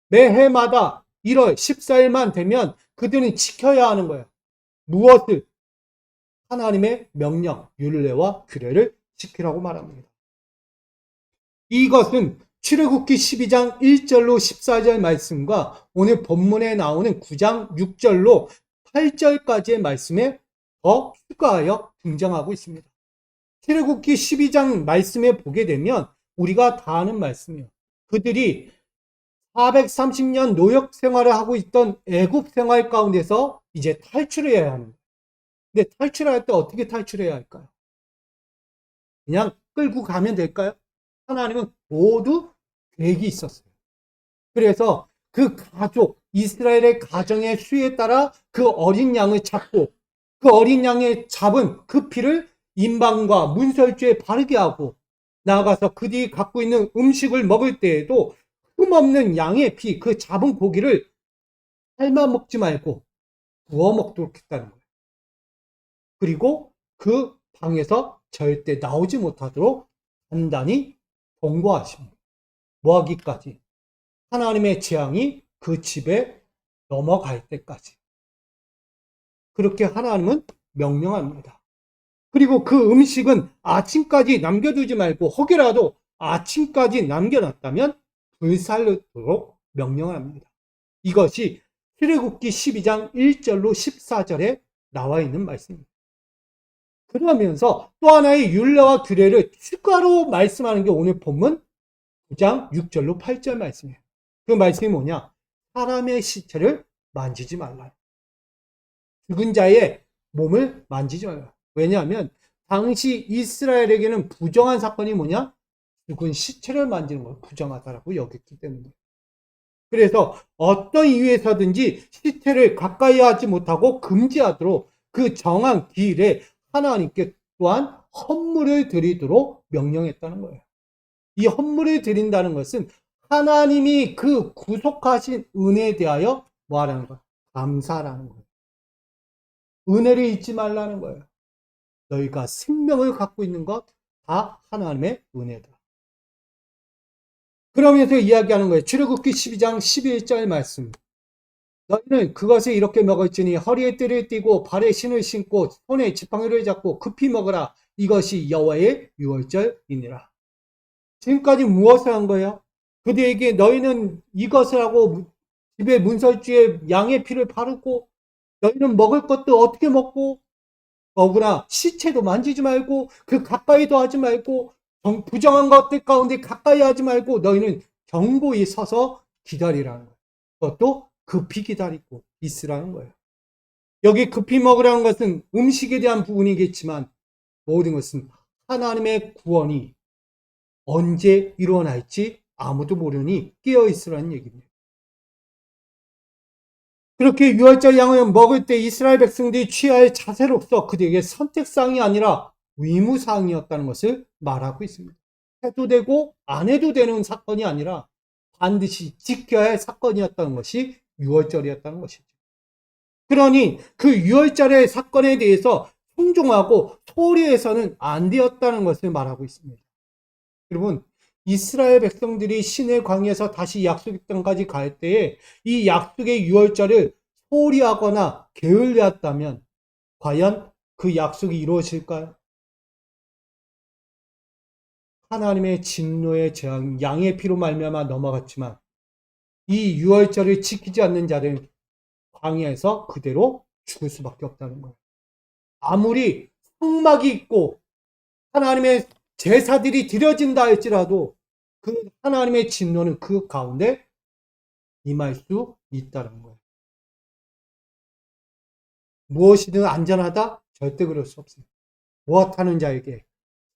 매해마다 1월 14일만 되면 그들은 지켜야 하는 거예요. 무엇을? 하나님의 명령, 율례와 규례를 지키라고 말합니다. 이것은 출애굽기 12장 1절로 14절 말씀과 오늘 본문에 나오는 9장 6절로 8절까지의 말씀에 더 추가하여 등장하고 있습니다. 출애굽기 12장 말씀에 보게 되면 우리가 다 아는 말씀이에요. 그들이 430년 노역 생활을 하고 있던 애굽 생활 가운데서 이제 탈출해야 하는 거예요. 근데 탈출할 때 어떻게 탈출해야 할까요? 그냥 끌고 가면 될까요? 하나님은 모두 계획이 있었어요. 그래서 그 가족, 이스라엘의 가정의 수에 따라 그 어린 양을 잡고 그 어린 양의 잡은 그 피를 임방과 문설주에 바르게 하고 나아가서 그들이 갖고 있는 음식을 먹을 때에도 흠없는 양의 피, 그 잡은 고기를 삶아 먹지 말고 구워 먹도록 했다는 거예요. 그리고 그 방에서 절대 나오지 못하도록 단단히 경고하십니다. 뭐하기까지? 하나님의 재앙이 그 집에 넘어갈 때까지. 그렇게 하나님은 명령합니다. 그리고 그 음식은 아침까지 남겨두지 말고 혹여라도 아침까지 남겨놨다면 불살르도록 명령합니다. 이것이 출애굽기 12장 1절로 14절에 나와 있는 말씀입니다. 그러면서 또 하나의 율례와 규례를 추가로 말씀하는 게 오늘 본문 9장 6절로 8절 말씀이에요. 그 말씀이 뭐냐? 사람의 시체를 만지지 말라. 죽은 자의 몸을 만지지 말라. 왜냐하면 당시 이스라엘에게는 부정한 사건이 뭐냐? 죽은 시체를 만지는 걸 부정하다라고 여겼기 때문에. 그래서 어떤 이유에서든지 시체를 가까이 하지 못하고 금지하도록 그 정한 기일에 하나님께 또한 헌물을 드리도록 명령했다는 거예요. 이 헌물을 드린다는 것은 하나님이 그 구속하신 은혜에 대하여 뭐 하라는 거예요? 감사라는 거예요. 은혜를 잊지 말라는 거예요. 너희가 생명을 갖고 있는 것 다 하나님의 은혜다. 그러면서 이야기하는 거예요. 출애굽기 12장 11절 말씀. 너희는 그것을 이렇게 먹을지니 허리에 띠를 띠고 발에 신을 신고 손에 지팡이를 잡고 급히 먹으라. 이것이 여호와의 유월절이니라. 지금까지 무엇을 한 거예요? 그들에게 너희는 이것을 하고 집에 문설주에 양의 피를 바르고 너희는 먹을 것도 어떻게 먹고 더구나 시체도 만지지 말고 그 가까이도 하지 말고 부정한 것들 가운데 가까이 하지 말고 너희는 견고히 서서 기다리라는 거예요. 그것도 급히 기다리고 있으라는 거예요. 여기 급히 먹으라는 것은 음식에 대한 부분이겠지만 모든 것은 하나님의 구원이 언제 일어날지 아무도 모르니 깨어 있으라는 얘기입니다. 그렇게 유월절 양을 먹을 때 이스라엘 백성들이 취할 자세로서 그들에게 선택사항이 아니라 의무사항이었다는 것을 말하고 있습니다. 해도 되고 안 해도 되는 사건이 아니라 반드시 지켜야 할 사건이었다는 것이 유월절이었다는 것이죠. 그러니 그 유월절의 사건에 대해서 청종하고 소홀히 해서는 안 되었다는 것을 말하고 있습니다. 여러분, 이스라엘 백성들이 시내 광야에서 다시 약속의 땅까지 갈 때에 이 약속의 유월절을 소홀히 하거나 게을리했다면 과연 그 약속이 이루어질까요? 하나님의 진노의 재앙, 양의 피로 말미암아 넘어갔지만 이 유월절을 지키지 않는 자들은 광야에서 그대로 죽을 수밖에 없다는 거예요. 아무리 성막이 있고 하나님의 제사들이 드려진다 할지라도 그 하나님의 진노는 그 가운데 임할 수 있다는 거예요. 무엇이든 안전하다? 절대 그럴 수 없습니다. 무엇하는 자에게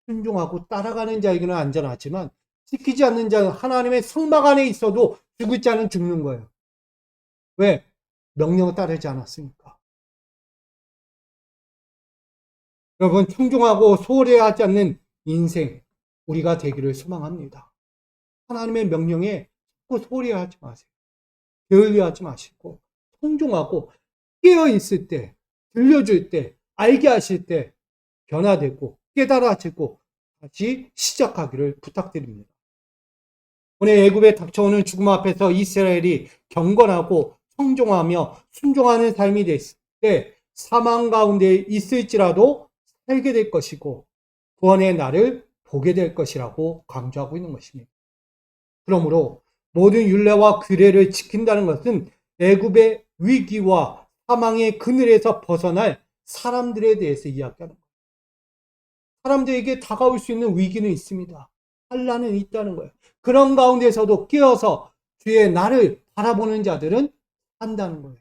순종하고 따라가는 자에게는 안전하지만 지키지 않는 자는 하나님의 성막 안에 있어도 죽을 자는 죽는 거예요. 왜? 명령을 따르지 않았으니까. 여러분, 청종하고 소홀히 하지 않는 인생 우리가 되기를 소망합니다. 하나님의 명령에 자꾸 소홀히 하지 마세요. 게을리 하지 마시고 청종하고 깨어있을 때, 들려줄 때, 알게 하실 때 변화되고 깨달아지고 다시 시작하기를 부탁드립니다. 오늘 애굽에 닥쳐오는 죽음 앞에서 이스라엘이 경건하고 청종하며 순종하는 삶이 됐을 때 사망 가운데 있을지라도 살게 될 것이고 구원의 날을 보게 될 것이라고 강조하고 있는 것입니다. 그러므로 모든 율례와 규례를 지킨다는 것은 애굽의 위기와 사망의 그늘에서 벗어날 사람들에 대해서 이야기하는 거예요. 사람들에게 다가올 수 있는 위기는 있습니다. 환난은 있다는 거예요. 그런 가운데서도 깨어서 주의 나를 바라보는 자들은 산다는 거예요.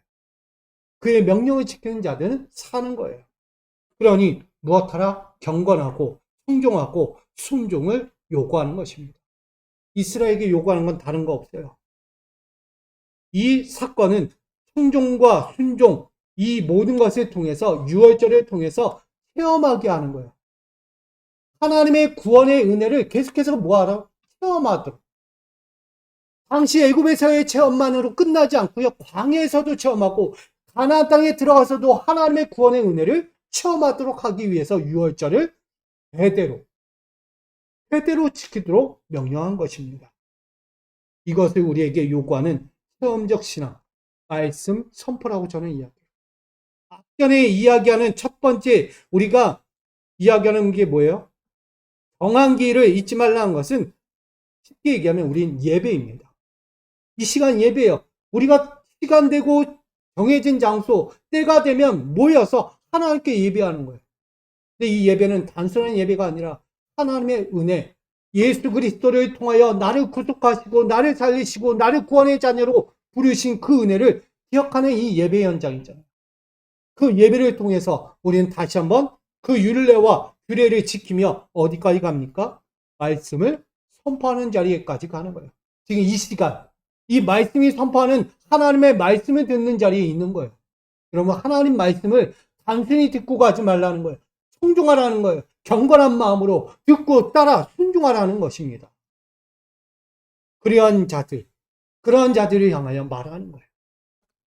그의 명령을 지키는 자들은 사는 거예요. 그러니 무엇하라? 경건하고 순종하고 순종을 요구하는 것입니다. 이스라엘에게 요구하는 건 다른 거 없어요. 이 사건은 청종과 순종, 이 모든 것을 통해서 유월절을 통해서 체험하게 하는 거예요. 하나님의 구원의 은혜를 계속해서 뭐하라? 체험하도록. 당시 애굽에서의 체험만으로 끝나지 않고요. 광야에서도 체험하고 가나안 땅에 들어가서도 하나님의 구원의 은혜를 체험하도록 하기 위해서 유월절을 대대로 지키도록 명령한 것입니다. 이것을 우리에게 요구하는 체험적 신앙, 말씀 선포라고 저는 이야기해요. 앞전에 이야기하는 첫 번째 우리가 이야기하는 게 뭐예요? 정한기를 잊지 말라는 것은 쉽게 얘기하면 우린 예배입니다. 이 시간 예배예요. 우리가 시간 되고 정해진 장소, 때가 되면 모여서 하나님께 예배하는 거예요. 근데 이 예배는 단순한 예배가 아니라 하나님의 은혜, 예수 그리스도를 통하여 나를 구속하시고 나를 살리시고 나를 구원의 자녀로 부르신 그 은혜를 기억하는 이 예배 현장이잖아요. 그 예배를 통해서 우리는 다시 한번 그 율례와 규례를 지키며 어디까지 갑니까? 말씀을 선포하는 자리에까지 가는 거예요. 지금 이 시간, 이 말씀이 선포하는 하나님의 말씀을 듣는 자리에 있는 거예요. 그러면 하나님 말씀을 단순히 듣고 가지 말라는 거예요. 순종하라는 거예요. 경건한 마음으로 듣고 따라 순종하라는 것입니다. 그러한 자들을 향하여 말하는 거예요.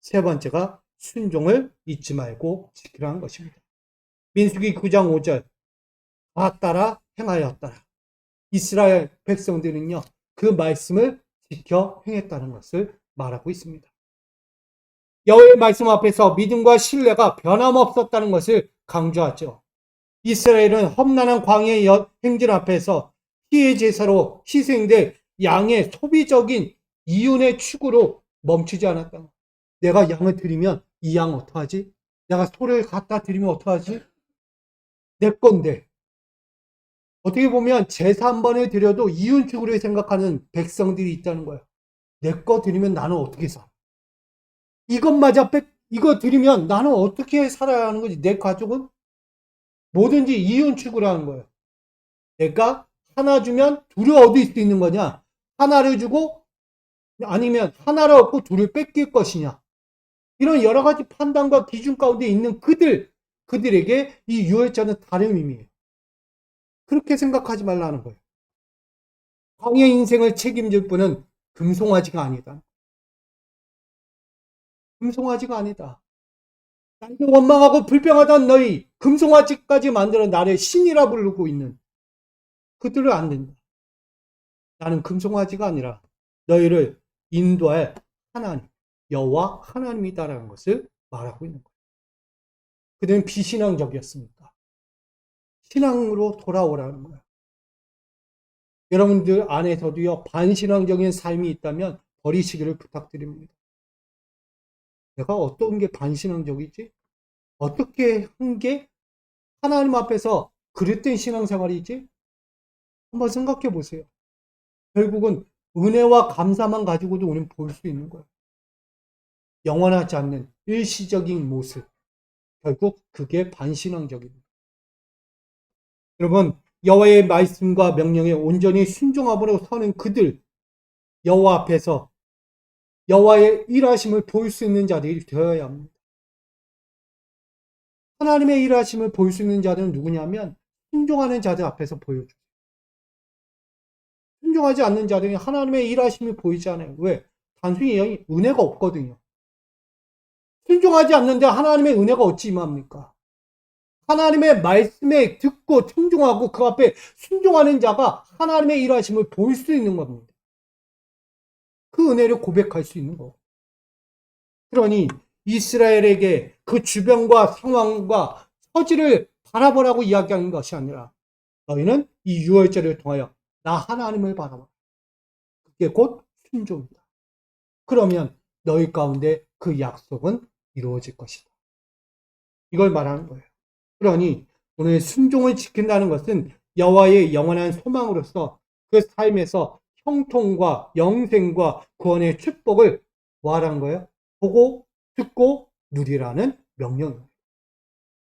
세 번째가 순종을 잊지 말고 지키라는 것입니다. 민수기 9장 5절 다 따라 행하였더라. 이스라엘 백성들은요, 그 말씀을 지켜 행했다는 것을 말하고 있습니다. 여호와의 말씀 앞에서 믿음과 신뢰가 변함없었다는 것을 강조하죠. 이스라엘은 험난한 광야의 행진 앞에서 피의 제사로 희생될 양의 소비적인 이윤의 추구로 멈추지 않았다. 내가 양을 드리면 이 양 어떡하지? 내가 소를 갖다 드리면 어떡하지? 내 건데. 어떻게 보면 제사 한 번에 드려도 이윤 추구를 생각하는 백성들이 있다는 거예요. 내 거 드리면 나는 어떻게 살아? 이거 드리면 나는 어떻게 살아야 하는 거지? 내 가족은? 뭐든지 이윤 추구를 하는 거예요. 내가 하나 주면 둘을 얻을 수 있는 거냐? 하나를 주고 아니면 하나를 얻고 둘을 뺏길 것이냐? 이런 여러 가지 판단과 기준 가운데 있는 그들에게 이 유월절은 다른 의미예요. 그렇게 생각하지 말라는 거예요. 광야 인생을 책임질 분은 금송아지가 아니다. 금송아지가 아니다. 나를 원망하고 불평하던 너희 금송아지까지 만들어 나를 신이라 부르고 있는 그들을 안 된다. 나는 금송아지가 아니라 너희를 인도할 하나님, 여호와 하나님이다라는 것을 말하고 있는 거예요. 그들은 비신앙적이었습니까? 신앙으로 돌아오라는 거예요. 여러분들 안에서도요, 반신앙적인 삶이 있다면 버리시기를 부탁드립니다. 내가 어떤 게 반신앙적이지? 어떻게 한 게 하나님 앞에서 그릇된 신앙생활이지? 한번 생각해 보세요. 결국은 은혜와 감사만 가지고도 우리는 볼 수 있는 거예요. 영원하지 않는 일시적인 모습. 결국 그게 반신앙적입니다. 여러분, 여호와의 말씀과 명령에 온전히 순종함으로 서는 그들, 여호와 앞에서 여호와의 일하심을 볼 수 있는 자들이 되어야 합니다. 하나님의 일하심을 볼 수 있는 자들은 누구냐면 순종하는 자들 앞에서 보여줘요. 순종하지 않는 자들이 하나님의 일하심이 보이지 않아요. 왜? 단순히 은혜가 없거든요. 순종하지 않는데 하나님의 은혜가 어찌 임합니까? 하나님의 말씀에 듣고 순종하고 그 앞에 순종하는 자가 하나님의 일하심을 볼 수 있는 겁니다. 그 은혜를 고백할 수 있는 거고. 그러니 이스라엘에게 그 주변과 상황과 처지를 바라보라고 이야기하는 것이 아니라 너희는 이 유월절을 통하여 나 하나님을 바라봐. 그게 곧 순종이다. 그러면 너희 가운데 그 약속은 이루어질 것이다. 이걸 말하는 거예요. 그러니 오늘 순종을 지킨다는 것은 여호와의 영원한 소망으로서 그 삶에서 형통과 영생과 구원의 축복을 뭐하라는 거예요? 보고 듣고 누리라는 명령입니다.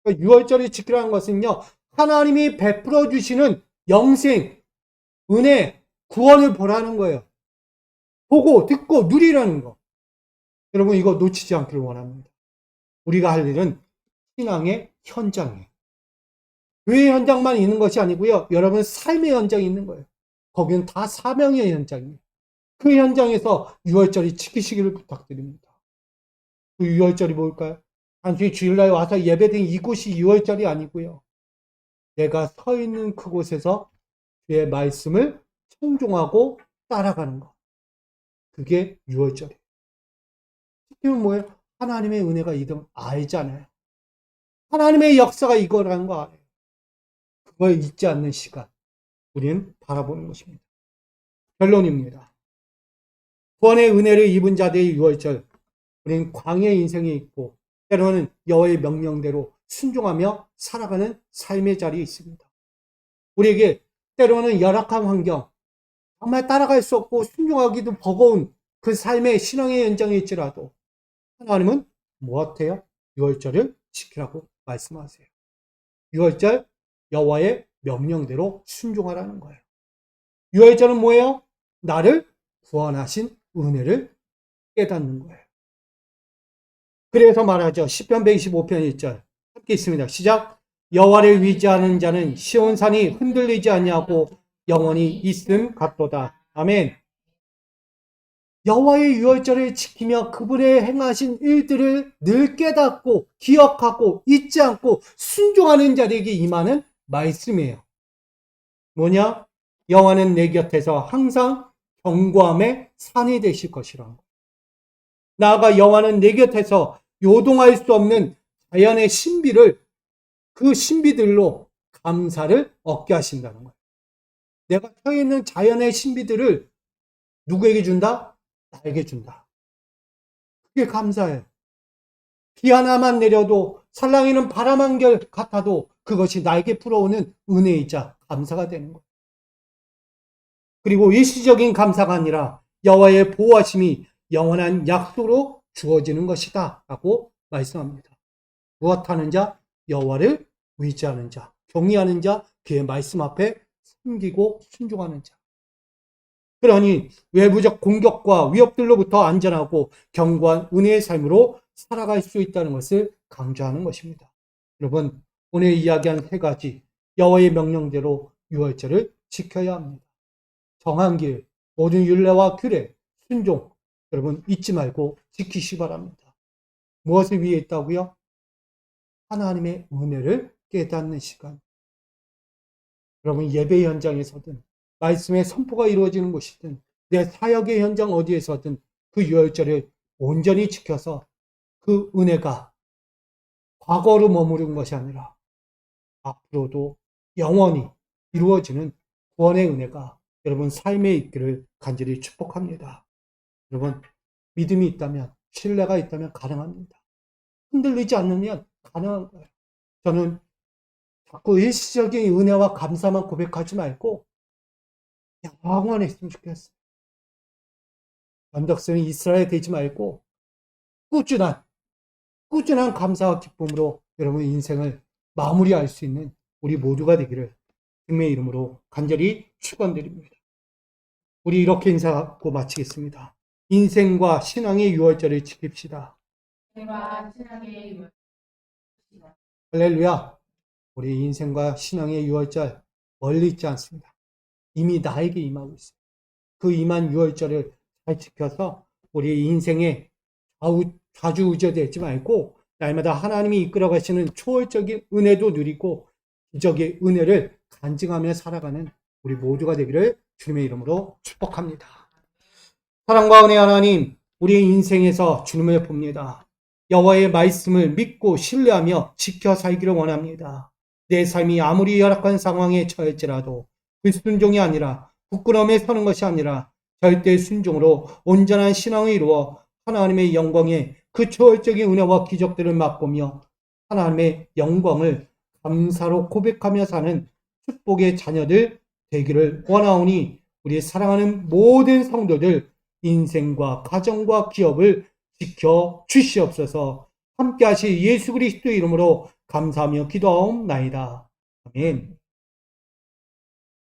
그러니까 유월절을 지키라는 것은요, 하나님이 베풀어 주시는 영생, 은혜, 구원을 보라는 거예요. 보고 듣고 누리라는 거. 여러분 이거 놓치지 않기를 원합니다. 우리가 할 일은 신앙의 현장이에요. 교회 현장만 있는 것이 아니고요. 여러분 삶의 현장이 있는 거예요. 거기는 다 사명의 현장이에요. 그 현장에서 유월절이 지키시기를 부탁드립니다. 그 유월절이 뭘까요? 단순히 주일날 와서 예배드린 이곳이 유월절이 아니고요. 내가 서 있는 그곳에서 주의 말씀을 청종하고 따라가는 것. 그게 유월절이에요. 지키면 뭐예요? 하나님의 은혜가 이등 알잖아요. 하나님의 역사가 이거라는 거 알아요. 그걸 잊지 않는 시간. 우리는 바라보는 것입니다. 결론입니다. 구원의 은혜를 입은 자들의 유월절. 우리는 광야의 인생에 있고 때로는 여호와의 명령대로 순종하며 살아가는 삶의 자리에 있습니다. 우리에게 때로는 열악한 환경, 정말 따라갈 수 없고 순종하기도 버거운 그 삶의 신앙의 현장에 있지라도 하나님은 무엇해요? 유월절을 지키라고 말씀하세요. 유월절 여호와의 명령대로 순종하라는 거예요. 유월절은 뭐예요? 나를 구원하신 은혜를 깨닫는 거예요. 그래서 말하죠. 시편 125편 1절 함께 있습니다. 시작. 여호와를 위지하는 자는 시온산이 흔들리지 아니하고 영원히 있음 같도다. 아멘. 여호와의 유월절을 지키며 그분의 행하신 일들을 늘 깨닫고 기억하고 잊지 않고 순종하는 자들에게 임하는 말씀이에요. 뭐냐? 여호와는 내 곁에서 항상 견고함의 산이 되실 것이라는 거예요. 나아가 여호와는 내 곁에서 요동할 수 없는 자연의 신비를 그 신비들로 감사를 얻게 하신다는 거예요. 내가 서 있는 자연의 신비들을 누구에게 준다? 나에게 준다. 그게 감사해요. 비 하나만 내려도 살랑이는 바람 한결 같아도 그것이 나에게 불어오는 은혜이자 감사가 되는 거예요. 그리고 일시적인 감사가 아니라 여호와의 보호하심이 영원한 약속으로 주어지는 것이다 라고 말씀합니다. 무엇하는 자? 여호와를 의지하는 자, 경외하는 자, 그의 말씀 앞에 숨기고 순종하는 자. 그러니 외부적 공격과 위협들로부터 안전하고 견고한 은혜의 삶으로 살아갈 수 있다는 것을 강조하는 것입니다. 여러분, 오늘 이야기한 세 가지 여호와의 명령대로 유월절을 지켜야 합니다. 정한 길, 모든 율례와 규례, 순종, 여러분 잊지 말고 지키시 바랍니다. 무엇을 위해 있다고요? 하나님의 은혜를 깨닫는 시간. 여러분 예배 현장에서든 말씀의 선포가 이루어지는 곳이든 내 사역의 현장 어디에서든 그 유월절을 온전히 지켜서 그 은혜가 과거로 머무른 것이 아니라 앞으로도 영원히 이루어지는 구원의 은혜가 여러분 삶에 있기를 간절히 축복합니다. 여러분 믿음이 있다면 신뢰가 있다면 가능합니다. 흔들리지 않으면 가능한 거예요. 저는 자꾸 일시적인 은혜와 감사만 고백하지 말고 영원했으면 좋겠어요. 언덕성이 이스라엘 되지 말고 꾸준한 감사와 기쁨으로 여러분 인생을 마무리할 수 있는 우리 모두가 되기를 주님의 이름으로 간절히 축원드립니다. 우리 이렇게 인사하고 마치겠습니다. 인생과 신앙의 유월절을 지킵시다. 인생과 신앙의 유월절. 할렐루야. 우리 인생과 신앙의 유월절 멀리 있지 않습니다. 이미 나에게 임하고 있어요. 그 임한 유월절을 잘 지켜서 우리 인생에 좌주우져되지 말고 날마다 하나님이 이끌어 가시는 초월적인 은혜도 누리고 기적의 은혜를 간증하며 살아가는 우리 모두가 되기를 주님의 이름으로 축복합니다. 사랑과 은혜 하나님, 우리의 인생에서 주님을 봅니다. 여호와의 말씀을 믿고 신뢰하며 지켜 살기를 원합니다. 내 삶이 아무리 열악한 상황에 처할지라도 불순종이 아니라 부끄러움에 서는 것이 아니라 절대 순종으로 온전한 신앙을 이루어 하나님의 영광에 그 초월적인 은혜와 기적들을 맛보며 하나님의 영광을 감사로 고백하며 사는 축복의 자녀들 되기를 원하오니 우리 사랑하는 모든 성도들 인생과 가정과 기업을 지켜 주시옵소서. 함께 하실 예수 그리스도의 이름으로 감사하며 기도하옵나이다. 아멘.